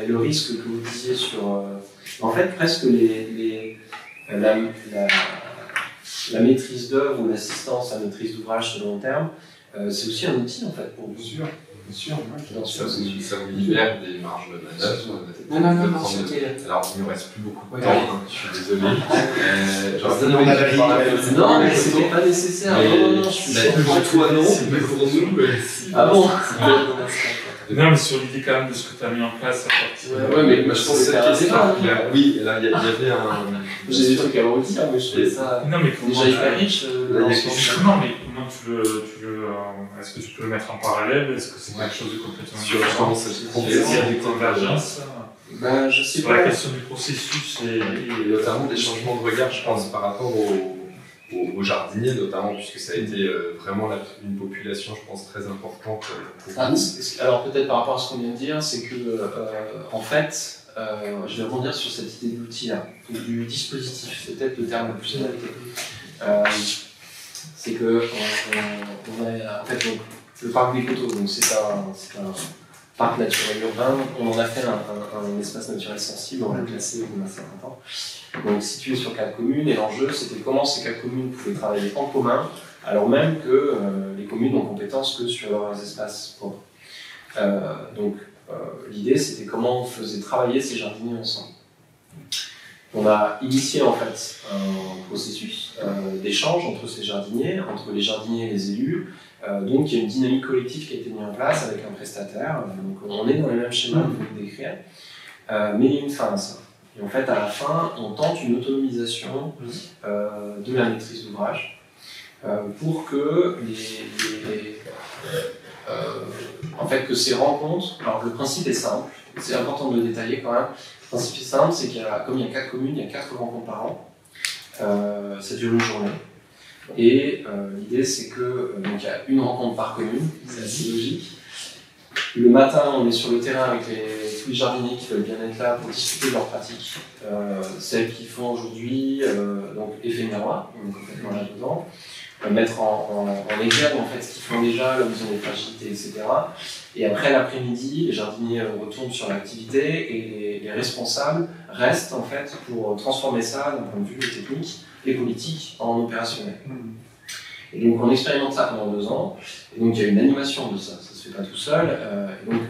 C: le risque que vous disiez sur... en fait, presque la maîtrise d'œuvre ou l'assistance à la maîtrise d'ouvrage sur le long terme, c'est aussi un outil en fait pour vous.
H: Bien sûr.
A: Ça vous libère des marges de manœuvre.
B: Non,
A: alors, il ne nous reste plus beaucoup de temps, je suis désolé.
C: Non, mais c'était pas nécessaire. Non, je suis
A: pour toi, non, mais pour nous,
C: ah bon?
I: Non, mais sur l'idée quand même de ce que tu as mis en place à partir.
A: Ouais, mais moi je pense que cette question. Oui, là il y avait un.
C: J'ai des trucs à vous dire, mais je fais ça.
I: Non, mais comment.
C: Déjà hyper riche.
I: Justement, mais comment tu veux. Est-ce que tu peux le mettre en parallèle? Est-ce que c'est quelque chose de complètement différent? Il y a des convergences.
C: Je sais
I: sur
C: pas.
I: La question du processus
A: et notamment des changements de regard, je pense, par rapport aux jardiniers, notamment, puisque ça a été vraiment une population, je pense, très importante pour vous.
C: Alors peut-être par rapport à ce qu'on vient de dire, c'est que, en fait, je vais rebondir sur cette idée d'outil-là, du dispositif, c'est peut-être le terme le plus adapté. C'est que, on a, en fait, donc, le parc des Coteaux, donc c'est un parc naturel urbain, on en a fait un espace naturel sensible, on l'a classé au bout d'un certain temps. Donc situé sur 4 communes, et l'enjeu c'était comment ces 4 communes pouvaient travailler en commun, alors même que les communes n'ont compétence que sur leurs espaces propres. Donc l'idée c'était comment on faisait travailler ces jardiniers ensemble. On a initié en fait un processus d'échange entre ces jardiniers, entre les jardiniers et les élus. Donc il y a une dynamique collective qui a été mise en place avec un prestataire. Donc on est dans les mêmes schémas que vous décrivez, mais il y a une fin à ça. Et en fait, à la fin, on tente une autonomisation de la maîtrise d'ouvrage pour que en fait, que ces rencontres. Alors le principe est simple, c'est important de le détailler quand même. Le principe est simple, c'est comme il y a 4 communes, il y a 4 rencontres par an. Ça dure une journée. Et l'idée, c'est que donc il y a une rencontre par commune, c'est assez logique. Le matin, on est sur le terrain avec tous les jardiniers qui veulent bien être là pour discuter de leurs pratiques. Celles qu'ils font aujourd'hui, donc effet miroir, on est complètement là-dedans. mettre en exergue en fait ce qu'ils font déjà, là où ils ont des fragilités, etc. Et après l'après-midi, les jardiniers retournent sur l'activité et les responsables restent en fait pour transformer ça d'un point de vue technique et politique en opérationnel. Et donc on expérimente ça pendant 2 ans, et donc il y a une animation de ça, ça se fait pas tout seul. Et donc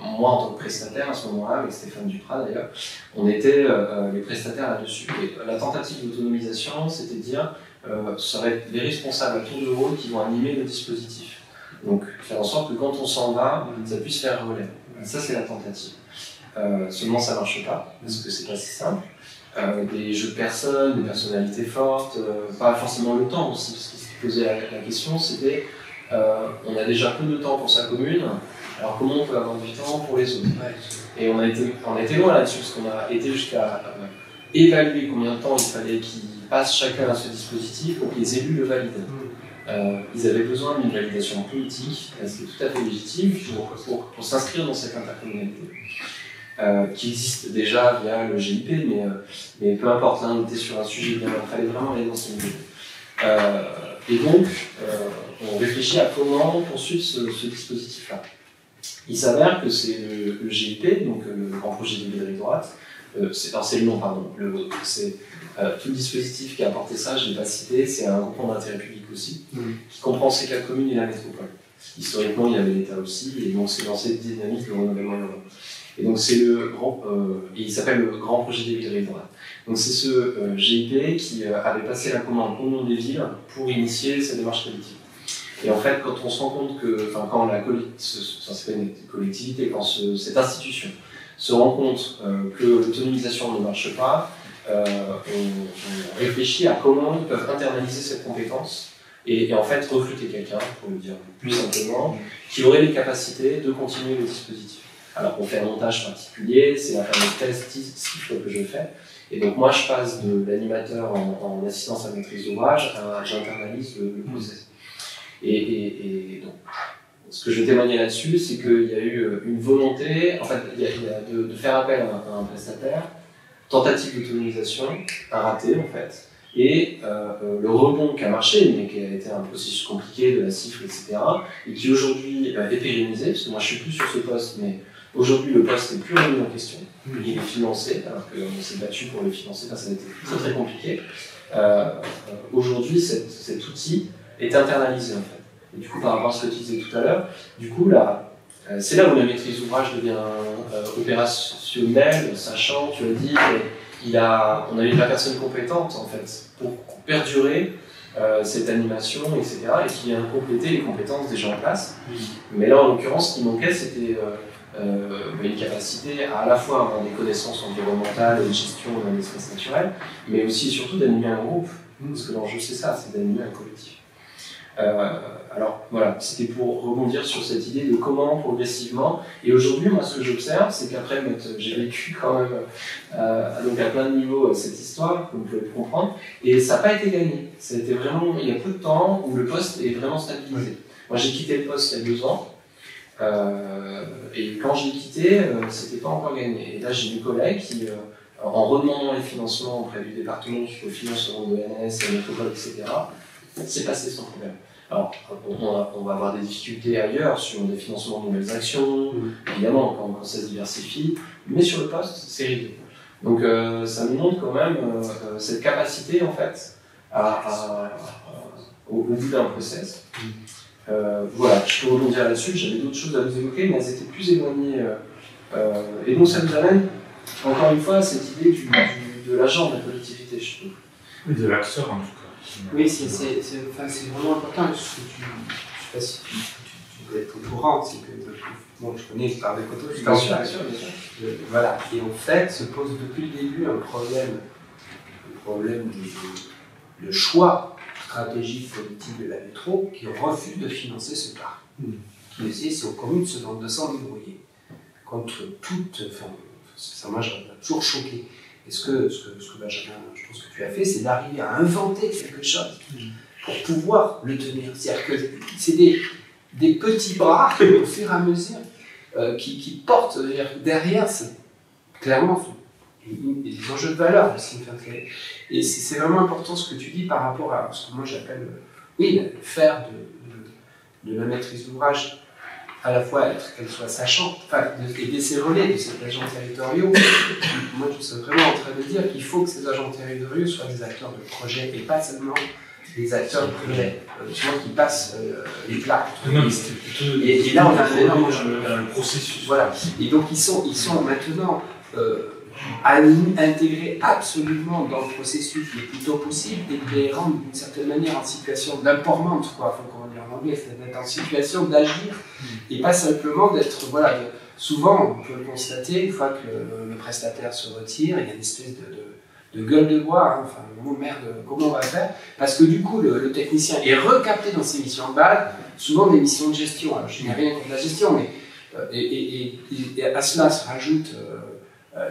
C: moi en tant que prestataire à ce moment-là, avec Stéphane Duprat d'ailleurs, on était les prestataires là-dessus. Et la tentative d'autonomisation, c'était de dire ça va être les responsables à tour de rôle qui vont animer le dispositif. Donc faire en sorte que quand on s'en va, ça puisse faire relais. Ça c'est la tentative. Seulement ça marche pas, parce que c'est pas si simple. Des jeux de personnes, des personnalités fortes, pas forcément le temps aussi, parce que ce qui posait la question c'était on a déjà peu de temps pour sa commune, alors comment on peut avoir du temps pour les autres? Et on a été loin là-dessus, parce qu'on a été jusqu'à évaluer combien de temps il fallait qu'ils passent chacun à ce dispositif pour que les élus le valident. Ils avaient besoin d'une validation politique, ce qui est tout à fait légitime, pour s'inscrire dans cette intercommunalité. Qui existe déjà via le GIP, mais peu importe, là on était sur un sujet bien, il fallait vraiment aller dans ce niveau. Et donc, on réfléchit à comment poursuivre ce dispositif-là. Il s'avère que c'est le GIP, donc le Grand Projet de Ville-Droite, c'est le nom, pardon, c'est tout le dispositif qui a apporté ça, je ne l'ai pas cité, c'est un groupement d'intérêt public aussi, qui comprend ces 4 communes et la métropole. Historiquement, il y avait l'État aussi, et donc c'est dans cette dynamique le renouvellement urbain. Et donc c'est il s'appelle le Grand Projet des villes droites. Donc c'est ce GIP qui avait passé la commande au nom des villes pour initier cette démarche politique. Et en fait, quand on se rend compte que, quand c'est pas une collectivité, quand cette institution se rend compte que l'autonomisation ne marche pas, on réfléchit à comment ils peuvent internaliser cette compétence et en fait recruter quelqu'un, pour le dire plus simplement, qui aurait les capacités de continuer le dispositif. Alors on fait un montage particulier, c'est la fameuse test CIFRE que je fais. Et donc moi je passe de l'animateur en assistance à maîtrise d'ouvrage à j'internalise le process. Et donc ce que je témoignais là-dessus, c'est qu'il y a eu une volonté, en fait, de faire appel à un prestataire, tentative d'autonomisation, un raté en fait, et le rebond qui a marché, mais qui a été un processus compliqué de la CIFRE, etc., et qui aujourd'hui est pérennisé, parce que moi je suis plus sur ce poste, mais aujourd'hui, le poste n'est plus remis en question. Il est financé, alors qu'on s'est battu pour le financer, ça a été très très compliqué. Aujourd'hui, cet outil est internalisé en fait. Et du coup, par rapport à ce que tu disais tout à l'heure, du coup, là, c'est là où la maîtrise d'ouvrage devient opérationnelle, sachant, tu as dit, on a eu de la personne compétente en fait, pour perdurer cette animation, etc., et qui vient compléter les compétences déjà en place. Mais là, en l'occurrence, ce qui manquait, c'était une capacité à la fois avoir des connaissances environnementales et de gestion d'un espace naturel, mais aussi et surtout d'animer un groupe, parce que l'enjeu c'est ça, c'est d'animer un collectif. Alors voilà, c'était pour rebondir sur cette idée de comment progressivement, et aujourd'hui moi ce que j'observe, c'est qu'après j'ai vécu quand même donc à plein de niveaux cette histoire, comme vous pouvez le comprendre, et ça n'a pas été gagné. Ça a été vraiment, il y a peu de temps où le poste est vraiment stabilisé. Moi j'ai quitté le poste il y a 2 ans, et quand je l'ai quitté, c'était pas encore gagné. Et là, j'ai une collègue qui, en redemandant les financements auprès du département qui finance selon l'ONS, la métropole, etc., c'est passé sans problème. Alors, on va avoir des difficultés ailleurs sur des financements de nouvelles actions, évidemment, quand ça se diversifie, mais sur le poste, c'est réglé. Donc, ça nous montre quand même cette capacité, en fait, au bout d'un process. Voilà, je peux rebondir là-dessus, j'avais d'autres choses à vous évoquer, mais elles étaient plus éloignées. Et donc ça nous amène, encore une fois, à cette idée de l'agent de la collectivité, je trouve.
I: Oui, de l'acteur en tout cas.
B: Oui, c'est vraiment important. Je ne sais pas si tu dois être au courant, c'est que bon, je connais par des côtés.
C: Bien sûr.
B: Voilà, et en fait, se pose depuis le début un problème de choix stratégique politique de la métro qui refuse de financer ce parc. Qui essaie, c'est aux communes de s'en débrouiller. Contre toute. Enfin, ça m'a toujours choqué. Et ce que Benjamin, je pense que tu as fait, c'est d'arriver à inventer quelque chose pour pouvoir le tenir. C'est-à-dire que c'est des petits bras, au fur et à mesure, qui portent derrière, clairement, des enjeux de valeur. Et c'est vraiment important ce que tu dis par rapport à ce que moi j'appelle oui, faire de la maîtrise d'ouvrage à la fois qu'elle soit sachante, et ces relais de ces agents territoriaux. Moi, je suis vraiment en train de dire qu'il faut que ces agents territoriaux soient des acteurs de projet et pas seulement des acteurs de projet, qui passent les plats.
I: Non, mais c'était plutôt.
B: Et là, on a vraiment
I: le processus.
B: Voilà. Et donc, ils sont maintenant à intégrer absolument dans le processus le plus tôt possible et de les rendre d'une certaine manière en situation d'empowerment, quoi, comment dire en anglais, c'est d'être en situation d'agir et pas simplement d'être, souvent on peut le constater, une fois que le prestataire se retire, il y a une espèce de gueule de bois, enfin, merde, comment on va faire? Parce que du coup, le technicien est recapté dans ses missions de base, souvent des missions de gestion. Alors, je n'ai rien contre la gestion, mais et à cela se rajoute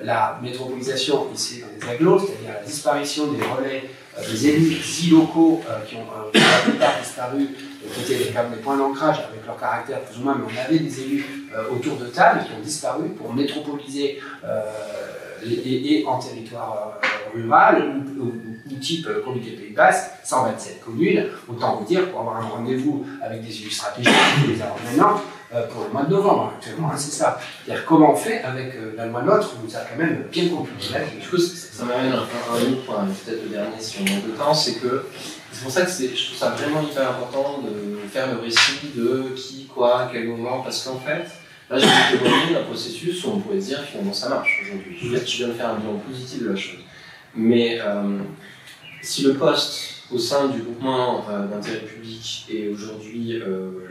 B: la métropolisation ici dans les agglos, c'est-à-dire la disparition des relais des élus locaux qui ont pour la plupart disparu, qui étaient comme des points d'ancrage avec leur caractère plus ou moins, mais on avait des élus autour de table qui ont disparu pour métropoliser et en territoire rural ou type comité Pays Basque, 127 communes, autant vous dire pour avoir un rendez-vous avec des élus stratégiques, les avoir maintenant pour le mois de novembre actuellement, c'est ça. C'est-à-dire comment on fait avec la loi NOTRe, où ça a quand même bien compliqué.
C: Du coup, ça m'amène à un autre point, peut-être le dernier si on manque de temps, c'est pour ça que je trouve ça vraiment hyper important de faire le récit de qui, quoi, quel moment, parce qu'en fait, là j'ai témoigné d'un processus où on pourrait dire finalement ça marche aujourd'hui. Je viens de faire un bilan positif de la chose. Mais si le poste au sein du groupement d'intérêt public est aujourd'hui,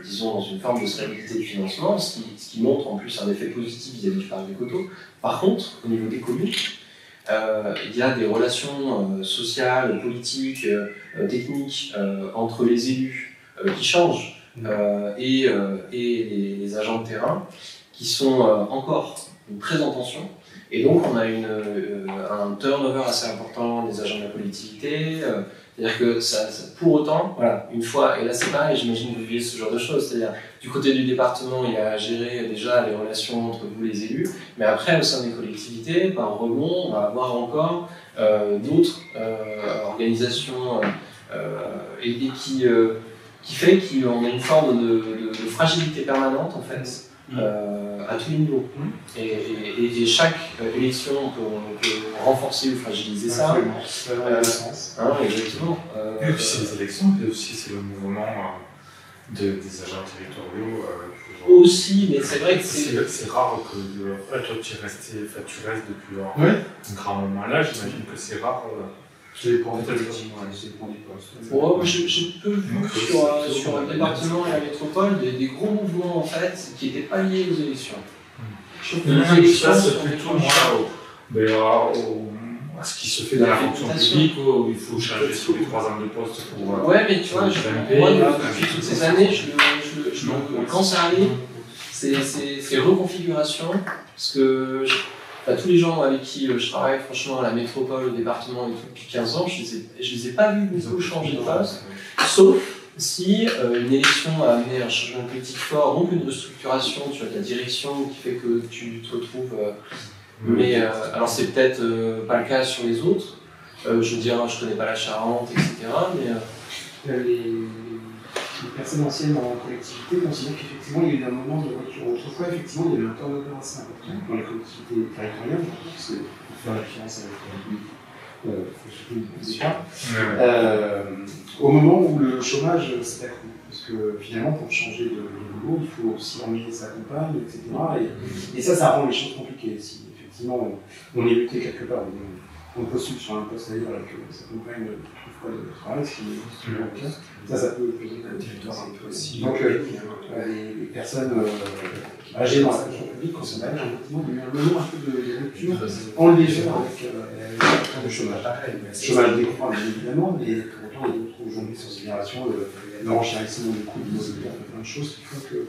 C: disons, dans une forme de stabilité de financement, ce qui montre en plus un effet positif vis-à-vis du parc des coteaux. Par contre, au niveau des communes, il y a des relations sociales, politiques, techniques entre les élus qui changent et les agents de terrain qui sont encore très en tension. Et donc on a un turnover assez important des agents de la collectivité. C'est-à-dire que pour autant, voilà, une fois, et là c'est pareil, j'imagine que vous vivez ce genre de choses, c'est-à-dire du côté du département, il y a à gérer déjà les relations entre vous les élus, mais après au sein des collectivités, par rebond, on va avoir encore d'autres organisations et qui fait qu'on a une forme de fragilité permanente en fait. À tous les niveaux. Et chaque élection peut renforcer ou fragiliser ça. Exactement.
I: Et puis c'est les élections, et aussi c'est le mouvement des agents territoriaux.
C: Aussi, mais c'est vrai que
I: c'est rare que toi tu restes depuis un grand moment là, j'imagine que c'est rare.
H: Ça dépend du poste.
C: Moi, j'ai peu vu sur le département et la métropole des gros mouvements en fait qui n'étaient pas liés aux élections. Je trouve que les élections
I: c'est plutôt à ce qui se fait dans la fonction publique où il faut changer sur les 3 ans de poste pour.
C: Ouais, mais tu vois, moi depuis toutes ces années, quand ça arrive, c'est reconfiguration parce que. Tous les gens avec qui je travaille, franchement, à la métropole, au département et tout, depuis 15 ans, je les ai pas vus beaucoup changer de poste, sauf si une élection a amené un changement politique fort, donc une restructuration, tu as de la direction qui fait que tu te retrouves. Mais alors c'est peut-être pas le cas sur les autres. Je veux dire, je connais pas la Charente, etc. Mais
H: les personnes anciennes en collectivité considèrent qu'effectivement il y a eu un moment de rupture. Autrefois, effectivement, il y avait un turnover assez important dans les collectivités territoriales, parce que pour faire la différence avec la République, surtout des cas, au moment où le chômage s'est accru. Parce que finalement, pour changer de boulot, il faut aussi emmener sa compagne, etc. Et ça rend les choses compliquées. Si effectivement on est muté quelque part, on postule sur un poste ailleurs avec sa compagne trouve pas de travail, ce qui est le cas. Ça peut poser un territoire un peu aussi. Donc les personnes âgées dans la fonction publique, quand on a effectivement, il y a eu un moment un peu de rupture en légère avec le chômage. Le chômage décroît bien évidemment, mais pour autant il y a d'autres aujourd'hui sur ces générations, le renchérissement des coûts immobiliers, plein de choses qui font que,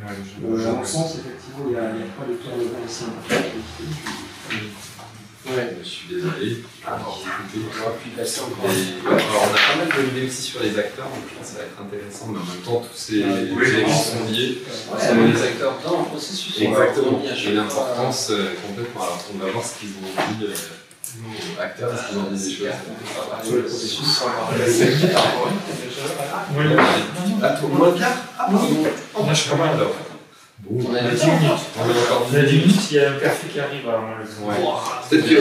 H: à mon sens, effectivement, il n'y a pas de turnover aussi important.
A: Ouais, je suis désolé. Alors, on a pas mal de idées aussi sur les acteurs, donc je pense que ça va être intéressant, mais en même temps, tous ces éléments sont liés.
C: Les acteurs dans le processus.
A: Exactement. Et l'importance complètement. Alors, on va voir ce qu'ils ont dit nos acteurs, est-ce qu'ils ont dit des choses
C: Sur le processus,
A: à tout le monde.
I: Moi, je suis pas mal alors.
C: on a
I: On a 10 minutes. On a 10 minutes, il y a un café qui arrive à moi.
A: Peut-être que,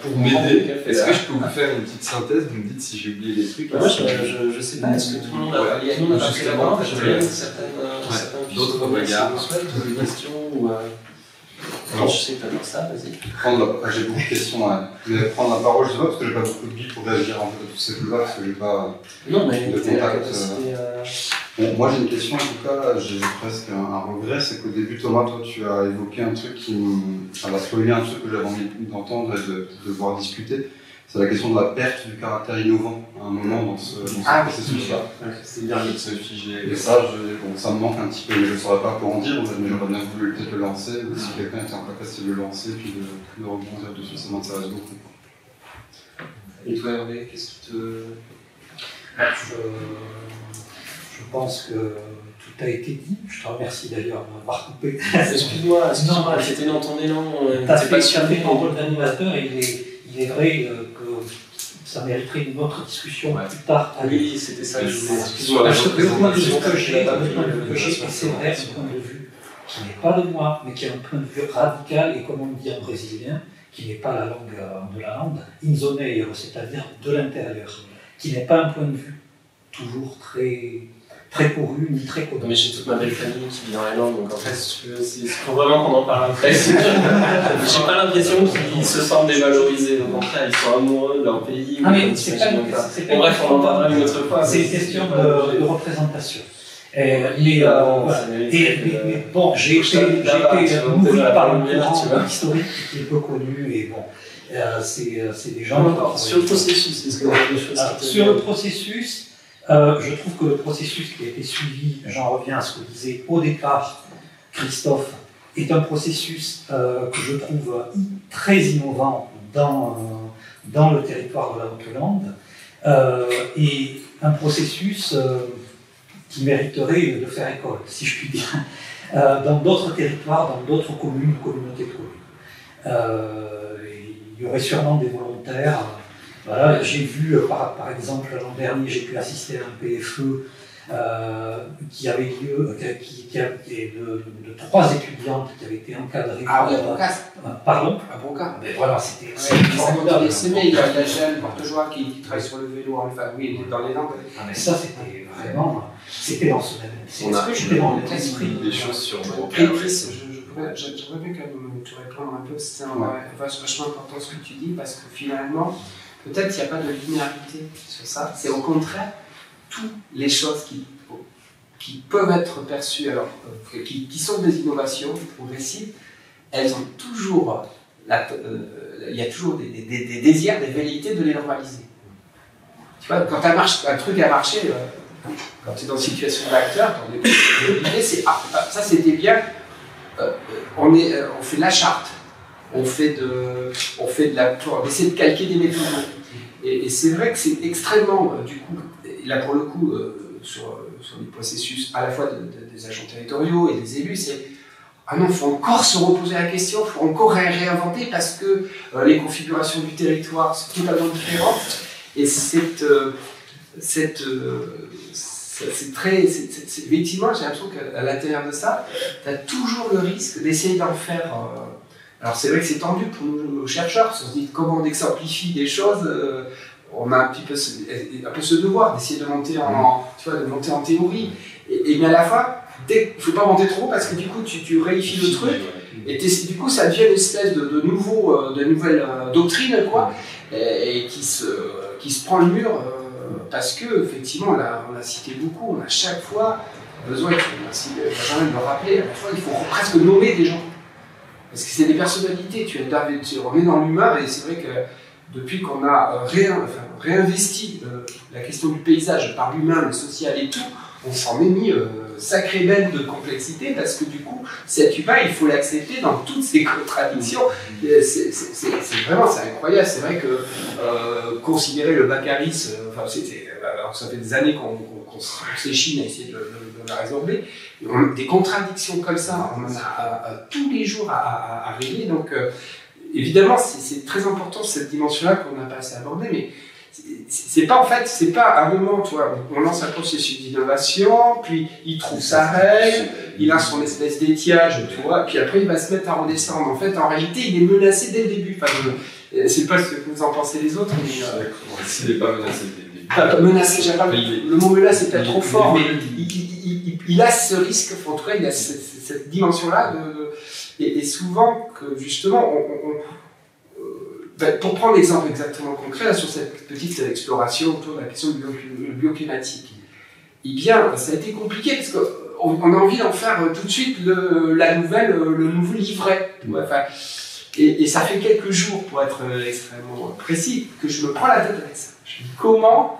A: pour m'aider, est-ce que je peux vous faire une petite synthèse? Vous me dites si j'ai oublié des trucs.
C: Moi, je sais pas, est-ce que tout le monde a pris la main? J'avais certaines
A: d'autres regards.
C: des questions ou. Non, je sais que t'adores ça, vas-y.
D: J'ai beaucoup de questions, ouais. Mais prendre la parole, je sais pas, parce que j'ai pas beaucoup de billes pour réagir un peu à tous ces trucs-là, parce que j'ai pas
C: non, mais
D: de
C: t'es la
D: contact.
C: capacité.
D: Bon, moi j'ai une question en tout cas, j'ai presque un regret, c'est qu'au début Thomas, toi tu as évoqué un truc qui va spoiler un truc que j'avais envie d'entendre et de voir discuter. C'est la question de la perte du caractère innovant à un moment dans ce processus-là.
A: C'est le dernier de se figer.
D: Et ça, ça me manque un petit peu, mais je ne saurais pas quoi en dire, mais j'aurais bien voulu peut-être le lancer, ou si quelqu'un était en capacité de le lancer, puis de rebondir dessus, ça m'intéresse beaucoup.
C: Et toi, Hervé, qu'est-ce qui te.
E: Je pense que tout a été dit. Je te remercie d'ailleurs de m'avoir coupé.
C: Excuse-moi, j'étais dans ton élan.
E: T'as fait ton rôle d'animateur et il est vrai que ça mériterait une autre discussion plus tard.
C: Oui, c'était ça.
A: Excuse-moi,
E: le point de vue que j'ai, c'est vrai, un point de vue qui n'est pas de moi, mais qui est un point de vue radical et comme on dit en brésilien, qui n'est pas la langue de la langue, inzoneiro, c'est-à-dire de l'intérieur, qui n'est pas un point de vue toujours très couru ni très connu.
C: Mais j'ai toute ma belle famille qui vit dans la langue, donc en fait, il faut vraiment qu'on en parle après. J'ai pas l'impression qu'ils se sentent dévalorisés, au contraire, ils sont amoureux de leur pays.
E: Ah, mais c'est pas
C: bon, bref, on en parlera une autre fois.
E: C'est une question de représentation. Mais bon, j'ai été nourri par le courant historique qui est peu connu et bon, c'est des gens.
C: Sur le processus, est-ce qu'il y a des choses
E: sur le processus, je trouve que le processus qui a été suivi, j'en reviens à ce que disait au départ Christophe, est un processus que je trouve très innovant dans le territoire de la Haute-Hollande et un processus qui mériterait de faire école, si je puis dire, dans d'autres territoires, dans d'autres communes, communautés de communes. Il y aurait sûrement des volontaires. Voilà, j'ai vu, par exemple, l'an dernier, j'ai pu assister à un PFE qui avait lieu, de 3 étudiantes qui avaient été encadrées.
B: Ah oui, à Broca.
E: Pardon.
B: À Broca.
E: Mais voilà, c'était.
B: Dans les SME, il y a Jeanne Portejoie qui travaille sur le vélo, enfin, oui, dans les Landes.
E: Ah, mais ça, c'était vraiment. C'était dans ce même.
A: C'était dans l'esprit des choses sur Broca.
B: Et Chris, j'aimerais bien quand même te répondre un peu, c'est vachement important ce que tu dis, parce que finalement, peut-être qu'il n'y a pas de linéarité sur ça. C'est au contraire, toutes les choses qui peuvent être perçues, alors, qui sont des innovations progressives, elles ont toujours, il y a toujours des désirs, des velléités de les normaliser. Tu vois, quand un truc a marché, quand tu es dans une situation d'acteur, l'idée c'est ça c'était bien, on fait de la charte, on fait de la, on essaie de calquer des méthodes. Et c'est vrai que c'est extrêmement, du coup, là pour le coup, sur les processus à la fois des agents territoriaux et des élus, c'est ah non, il faut encore se reposer la question, il faut encore réinventer parce que les configurations du territoire sont totalement différentes. Et effectivement, j'ai l'impression qu'à l'intérieur de ça, tu as toujours le risque d'essayer d'en faire. Alors c'est vrai que c'est tendu pour nous chercheurs, on se dit comment on exemplifie des choses, on a un peu ce devoir d'essayer de monter en théorie, et bien à la fois, il ne faut pas monter trop parce que du coup tu réifies le truc, et du coup ça devient une espèce de nouvelle doctrine, quoi, et qui se prend le mur, parce que effectivement on a cité beaucoup, on a chaque fois besoin, merci Benjamin de le rappeler, à la fois il faut presque nommer des gens. Parce que c'est des personnalités, tu remets dans l'humain, et c'est vrai que depuis qu'on a réinvesti la question du paysage par l'humain, le social et tout, on s'en est mis sacré bête de complexité, parce que du coup, cet humain, il faut l'accepter dans toutes ses contradictions. C'est incroyable, c'est vrai que considérer le Baccaris, alors ça fait des années qu'on s'échine à essayer de la résorber. Des contradictions comme ça, on en a tous les jours à régler. Donc, évidemment, c'est très important cette dimension-là qu'on n'a pas assez abordée, mais c'est pas en fait, c'est pas un moment, tu vois, on lance un processus d'innovation, puis il trouve sa règle, il a son espèce d'étiage, tu vois, puis après il va se mettre à redescendre. En fait, en réalité, il est menacé dès le début. Enfin, je sais pas ce que vous en pensez les autres, mais
A: s'il n'est pas menacé dès le début.
B: Pas menacé, le mot menace c'est peut-être trop fort, mais il a ce risque, en tout cas, il a cette dimension-là et souvent que justement pour prendre l'exemple exactement concret là, sur cette petite exploration autour de la question bioclimatique, eh bien, ça a été compliqué parce qu'on a envie d'en faire tout de suite le nouveau livret. Enfin, et ça fait quelques jours, pour être extrêmement précis, que je me prends la tête avec ça. Je me dis comment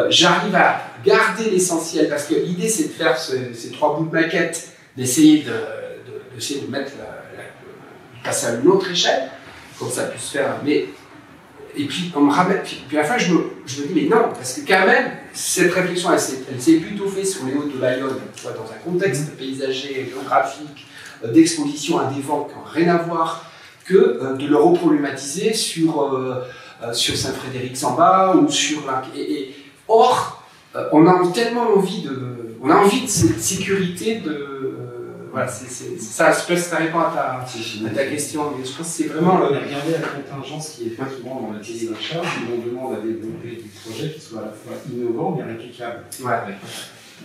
B: j'arrive à garder l'essentiel, parce que l'idée c'est de faire ces 3 bouts de maquette, d'essayer de mettre passer à une autre échelle, comme ça puisse faire. Mais, et puis on me ramène, puis à la fin je me dis mais non, parce que quand même cette réflexion elle s'est plutôt faite sur les Hauts de Bayonne, tu vois, dans un contexte paysager, géographique, d'exposition à des vents qui n'ont rien à voir, que de le reproblématiser sur Saint-Frédéric-Samba ou sur or, on a tellement envie de cette sécurité voilà, ça, je sais pas si ça répond à ta question, mais je pense que c'est vraiment
H: on a regardé la contingence qui est faite souvent dans le cahier des charges, où on demande à développer du projet qui soit à la fois innovant mais réplicable.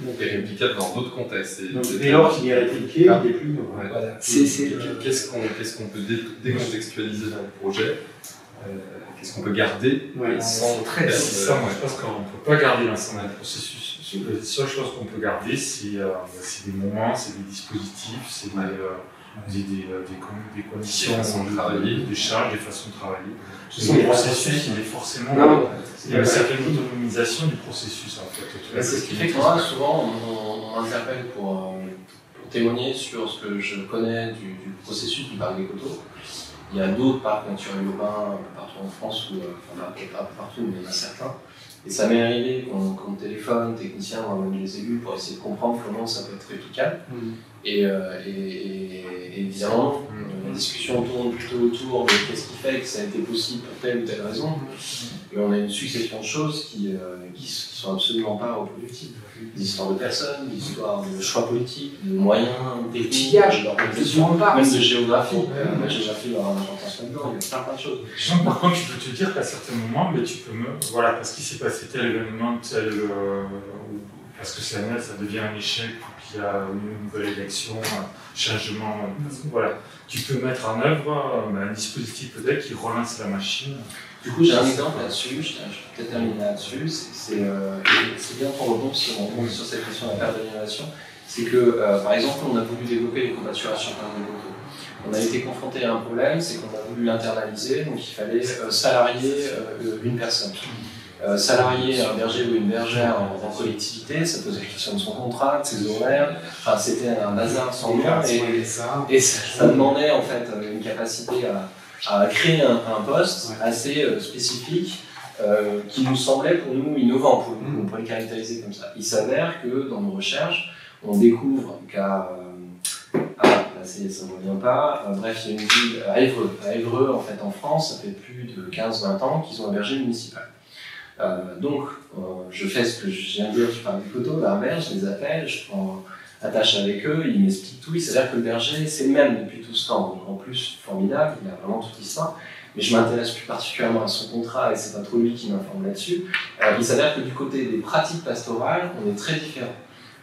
A: Donc, et réplicable dans d'autres contextes.
H: Dès lors qu'il est répliqué, il est plus innovant.
A: Voilà. Qu'est-ce qu'on peut décontextualiser dans le projet, qu'est-ce qu'on peut garder sans
I: très ça, moi je pense qu'on ne peut pas garder l'ensemble du processus. La seule chose qu'on peut garder, c'est des moments, c'est des dispositifs, c'est des conditions de travailler, des charges, des façons de travailler. Le processus, il est forcément. Il y a une certaine autonomisation du processus en fait.
C: C'est ce qui fait que moi, souvent, on m'interpelle pour témoigner sur ce que je connais du processus du parc des coteaux. Il y a d'autres parcs naturels urbains partout en France, enfin pas partout, mais il y en a certains. Et ça m'est arrivé qu'on téléphone, technicien, ou même les élus, pour essayer de comprendre comment ça peut être réplicable. Et évidemment, la discussion tourne plutôt autour de qu'est-ce qui fait que ça a été possible pour telle ou telle raison. Mais on a une succession de choses qui sont absolument pas reproductibles. Des histoires de personnes, des histoires de choix politiques, de moyens, techniques, même de géographie. La géographie leur importance là-dedans, il y a plein de choses.
I: Par contre, je peux te dire qu'à certains moments, mais tu peux voilà, parce qu'il s'est passé tel événement, parce que ça devient un échec, puis il y a une nouvelle élection, un changement. Voilà. Tu peux mettre en œuvre un dispositif peut-être qui relance la machine.
C: Du coup, j'ai un exemple là-dessus, je vais peut-être terminer là-dessus. C'est bien qu'on rebondisse sur cette question de la perte de l'innovation. C'est que, par exemple, on a voulu développer les covoiturations par des motos. On a été confronté à un problème, c'est qu'on a voulu l'internaliser, donc il fallait salarier une personne. Salarier un berger ou une bergère en collectivité, ça posait la question de son contrat, de ses horaires, enfin c'était un bazar sans nom, et ça demandait en fait une capacité à créer un poste assez spécifique qui nous semblait pour nous innovant, on pourrait le caractériser comme ça. Il s'avère que dans nos recherches, on découvre qu'à ça ne me revient pas. Bref, il y a une ville à Évreux. À Évreux, en fait, en France, ça fait plus de 15-20 ans qu'ils ont un berger municipal. Donc, je fais ce que je viens de dire, je parle du coteau, berger, je les appelle, je prends attache avec eux, ils m'expliquent tout. Il s'avère que le berger, c'est le même depuis tout ce temps. Donc, en plus, formidable, il a vraiment toute l'histoire. Mais je m'intéresse plus particulièrement à son contrat et c'est pas trop lui qui m'informe là-dessus. Il s'avère que du côté des pratiques pastorales, on est très différents.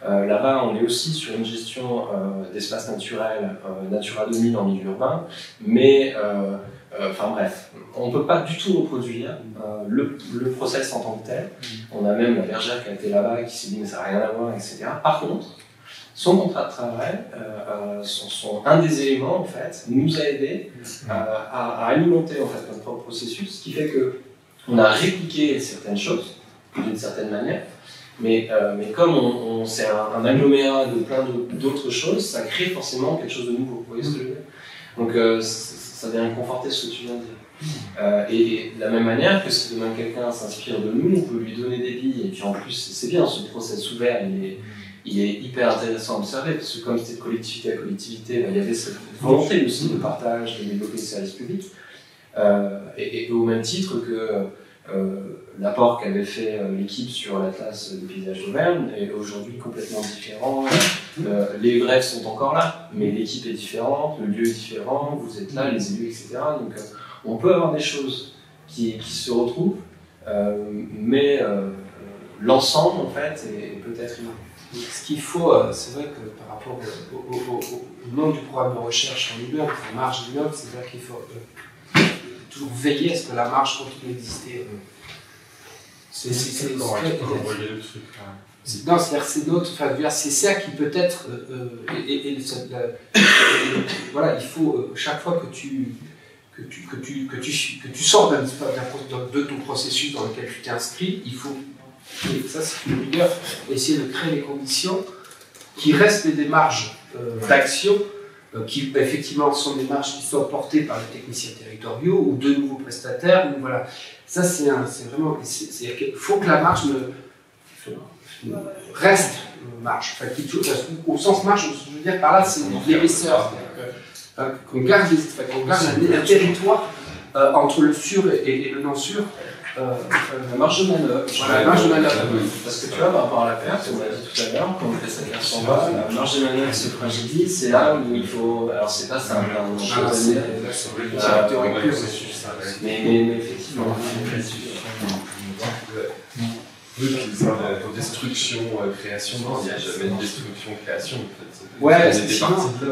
C: Là-bas, on est aussi sur une gestion d'espaces naturels, Natura 2000 en milieu urbain, mais enfin bref, on ne peut pas du tout reproduire le process en tant que tel. On a même la bergère qui a été là-bas et qui s'est dit mais ça n'a rien à voir, etc. Par contre, son contrat de travail, un des éléments en fait, nous a aidé à alimenter en fait notre propre processus, ce qui fait que on a répliqué certaines choses d'une certaine manière. Mais comme c'est un agglomérat de plein d'autres choses, ça crée forcément quelque chose de nouveau. Vous voyez ce que je veux dire ? Donc ça vient conforter ce que tu viens de dire. Et de la même manière que si demain quelqu'un s'inspire de nous, on peut lui donner des billes. Et puis en plus, c'est bien, ce process ouvert, il est hyper intéressant à observer, parce que comme c'était de collectivité à collectivité, il y avait cette volonté aussi de partage, de développer les services publics. Et au même titre que l'apport qu'avait fait l'équipe sur l'Atlas des paysages d'Auvergne est aujourd'hui complètement différent. Les grèves sont encore là, mais l'équipe est différente, le lieu est différent, vous êtes là, les élus, etc. Donc on peut avoir des choses qui se retrouvent, mais l'ensemble en fait est peut-être innovant.
B: Ce qu'il faut, c'est vrai que par rapport au nombre du programme de recherche en immeuble, en marge d'immeuble, c'est vrai qu'il faut toujours veiller à ce que la marge continue d'exister. Non, c'est-à-dire c'est notre, c'est ça qui peut être, voilà, il faut chaque fois que tu sors de ton processus dans lequel tu t'es inscrit, il faut, et ça c'est une rigueur, essayer de créer les conditions qui restent des marges d'action, qui effectivement sont des marges qui sont portées par les techniciens territoriaux ou de nouveaux prestataires. Donc, voilà. Ça c'est vraiment, il faut que la marge reste marge, au sens marge, je veux dire par là c'est l'épaisseur, qu'on garde un territoire entre le sûr et le non sûr.
C: La marge de manœuvre.
B: Voilà, la marge de manœuvre.
C: Parce que tu vois, par rapport à la perte, on l'a dit tout à l'heure, quand on fait sa carte en bas, la marge de manœuvre se fragilise, c'est là où il faut. Alors, c'est pas simple, mais effectivement.
A: Destruction, création, non, il n'y a jamais de destruction, création. En fait.
B: Ouais,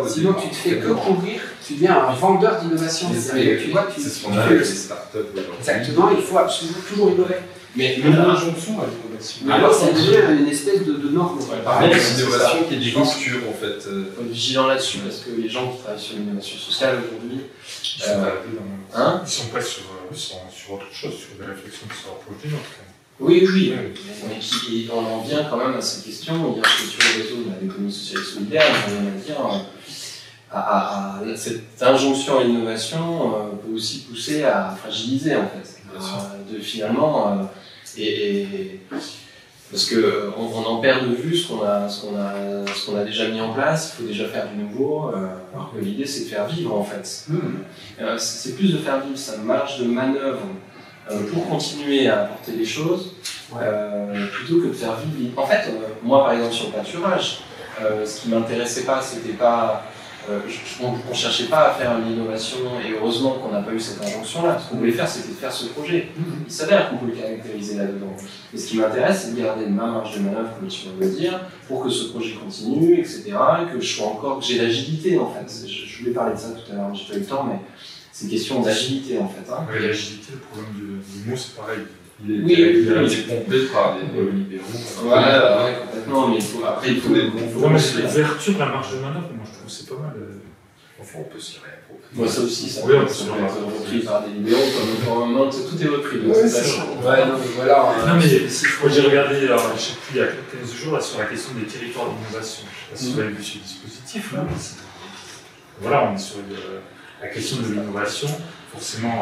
B: sinon tu te fais que courir, tu deviens un vendeur d'innovation. Tu vois,
A: c'est ce qu'on a avec les startups aujourd'hui.
B: Exactement, il faut absolument toujours innover.
H: Mais une injonction à l'innovation.
B: Alors, ça devient une espèce de norme.
A: Par contre, l'innovation qui est des ruptures, en fait.
C: On est vigilant là-dessus, parce que les gens qui travaillent sur l'innovation sociale aujourd'hui.
I: Ils sont pas sur autre chose, sur des réflexions sur leur projet, en tout cas.
C: Oui, mais on en vient quand même à cette question. Il y a sur le réseau de l'économie sociale et solidaire, on vient à dire cette injonction à l'innovation peut aussi pousser à fragiliser en fait. Finalement, parce qu'on en perd de vue ce qu'on a déjà mis en place, il faut déjà faire du nouveau, alors que l'idée c'est de faire vivre en fait. C'est plus de faire vivre sa marge de manœuvre pour continuer à apporter des choses, plutôt que de faire vivre. En fait, moi par exemple sur le pâturage, ce qui m'intéressait pas, c'était pas. On cherchait pas à faire l'innovation, et heureusement qu'on n'a pas eu cette injonction-là. Ce qu'on voulait faire, c'était de faire ce projet. Il s'avère qu'on peut le caractériser là-dedans. Mais ce qui m'intéresse, c'est de garder ma marge de manœuvre, comme tu viens de le dire, pour que ce projet continue, etc. Et que j'ai l'agilité en fait. Je voulais parler de ça tout à l'heure, j'ai pas eu le temps, mais c'est une question d'agilité en fait. Hein.
I: Oui, l'agilité, le problème du mot, c'est pareil.
A: Il est pompé par les néolibéraux.
C: Ouais, complètement, mais après il faut des bons.
I: L'ouverture de la marge de manœuvre, moi je trouve que c'est pas mal.
A: Enfin, on peut s'y réapproprier.
C: Moi, ça aussi, ça
I: peut être
C: repris par des libéraux, comme pour le moment, tout est repris.
B: Ouais, non, mais voilà.
I: Non, mais moi j'ai regardé, alors, je sais plus, il y a 15 jours, là, sur la question des territoires d'innovation. Je ne sais pas si vous avez vu ce dispositif, là. Voilà, on est sur la question de l'innovation, forcément,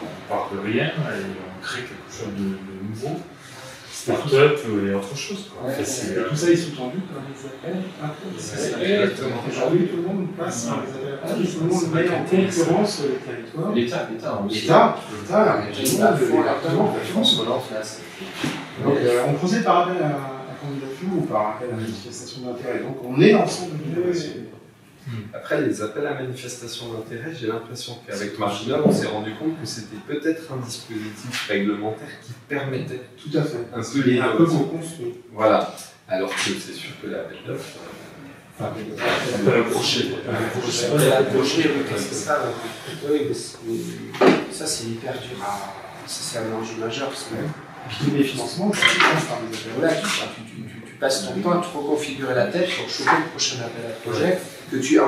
I: on part de rien et on crée quelque chose de nouveau. Start-up et autre chose. Quoi.
H: Ouais, tout ça est sous-tendu par les appels. Aujourd'hui, tout le monde passe par les appels. Tout le monde met en concurrence le territoire.
C: L'État,
H: on procède par appel à candidature ou par appel à manifestation d'intérêt. Donc on est ensemble de l'innovation.
A: Après, les appels à manifestation d'intérêt, j'ai l'impression qu'avec Marginal, on s'est rendu compte que c'était peut-être un dispositif réglementaire qui permettait
H: tout à fait
A: un peu les
H: un peu construit.
A: Voilà. Alors que c'est sûr que l'appel d'offres.
B: Ça, c'est hyper dur à. C'est un enjeu majeur parce que.
H: Puis les financements, tu passes par les appels.
B: Voilà, tu passes ton temps à te reconfigurer la tête pour choper le prochain appel à projet, que tu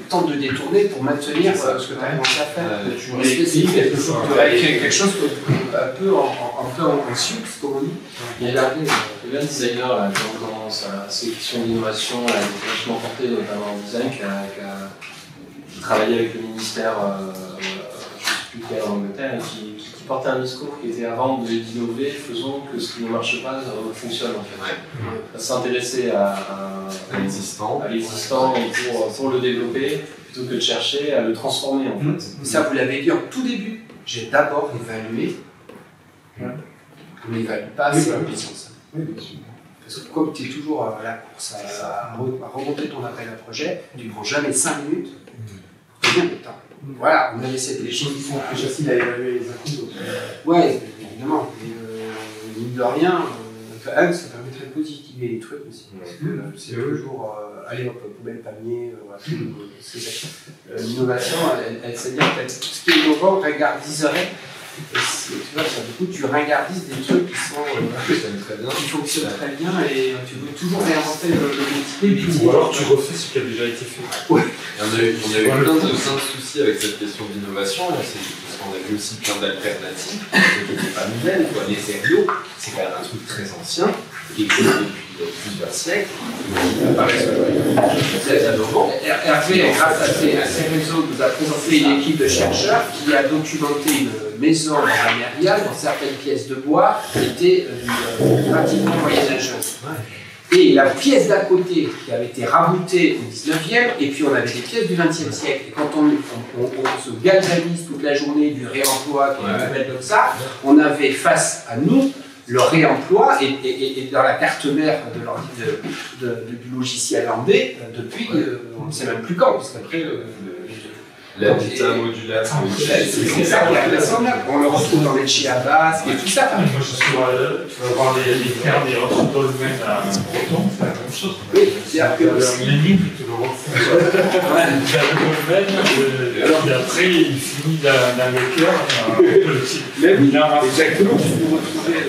B: tentes de détourner pour maintenir ce que tu as commencé à faire.
H: Tu réexpliques quelque chose.
B: Quelque chose un peu en subs, comme on dit.
C: Il y a un designer là, qui commence à ces questions d'innovation, qui est vachement porté notamment en design, qui a travaillé avec le ministère, je ne sais qui est en Angleterre et qui portait un discours qui était avant d'innover, faisons que ce qui ne marche pas fonctionne en fait. Ouais. S'intéresser à l'existant pour le développer plutôt que de chercher à le transformer en fait.
B: Ça, vous l'avez dit en tout début. J'ai d'abord évalué. On n'évalue pas assez la puissance.
H: Oui, bien sûr.
B: Parce que comme tu es toujours à la course à remonter ton appel à projet, tu ne prends jamais 5 minutes pour te dire, putain, voilà, on avait cette
H: Les
B: échelle.
H: choses qui sont plus faciles à évaluer les uns que les autres.
B: Ouais, évidemment. Mais mine de rien, quand même, ça permettrait de positiver les trucs aussi. Parce que c'est toujours, allez hop, poubelle, panier, l'innovation, c'est-à-dire que tout ce qui est innovant, regardiserait. Tu vois, du coup, tu ringardises des trucs qui sont qui fonctionnent très bien et tu veux toujours réinventer le métier.
I: Ou alors tu refais ce qui a déjà été fait.
A: Ouais. On a eu plein de soucis avec cette question d'innovation, parce qu'on a vu aussi plein d'alternatives, qui n'étaient pas nouvelles. Les sérieux, c'est quand même un truc très ancien, qui existe depuis plusieurs siècles, qui apparaît très innovant.
B: Hervé, grâce à ces réseaux, nous a présenté une équipe de chercheurs qui a documenté une maison dans la Myriade, dans certaines pièces de bois, qui étaient pratiquement moyenâgeuses. Et la pièce d'à côté qui avait été raboutée au 19e, et puis on avait des pièces du 20e siècle. Et quand on se galvanise toute la journée du réemploi, qui s'appelle comme ça, on avait face à nous le réemploi et dans la carte mère du logiciel landais, depuis, on ne sait même plus quand, parce qu'après
A: l'habitat modulaire.
B: C'est ça qui est invraisemblable. On le retrouve dans les Chiabas et tout ça.
I: Moi, tu vas voir les termes, les retrouves dans le domaine à Breton, c'est la même chose.
B: Oui, c'est-à-dire que.
I: Lénine, tu le refous dans le domaine, et après, il finit dans le cœur.
B: Mais oui, exactement, tu peux retrouver.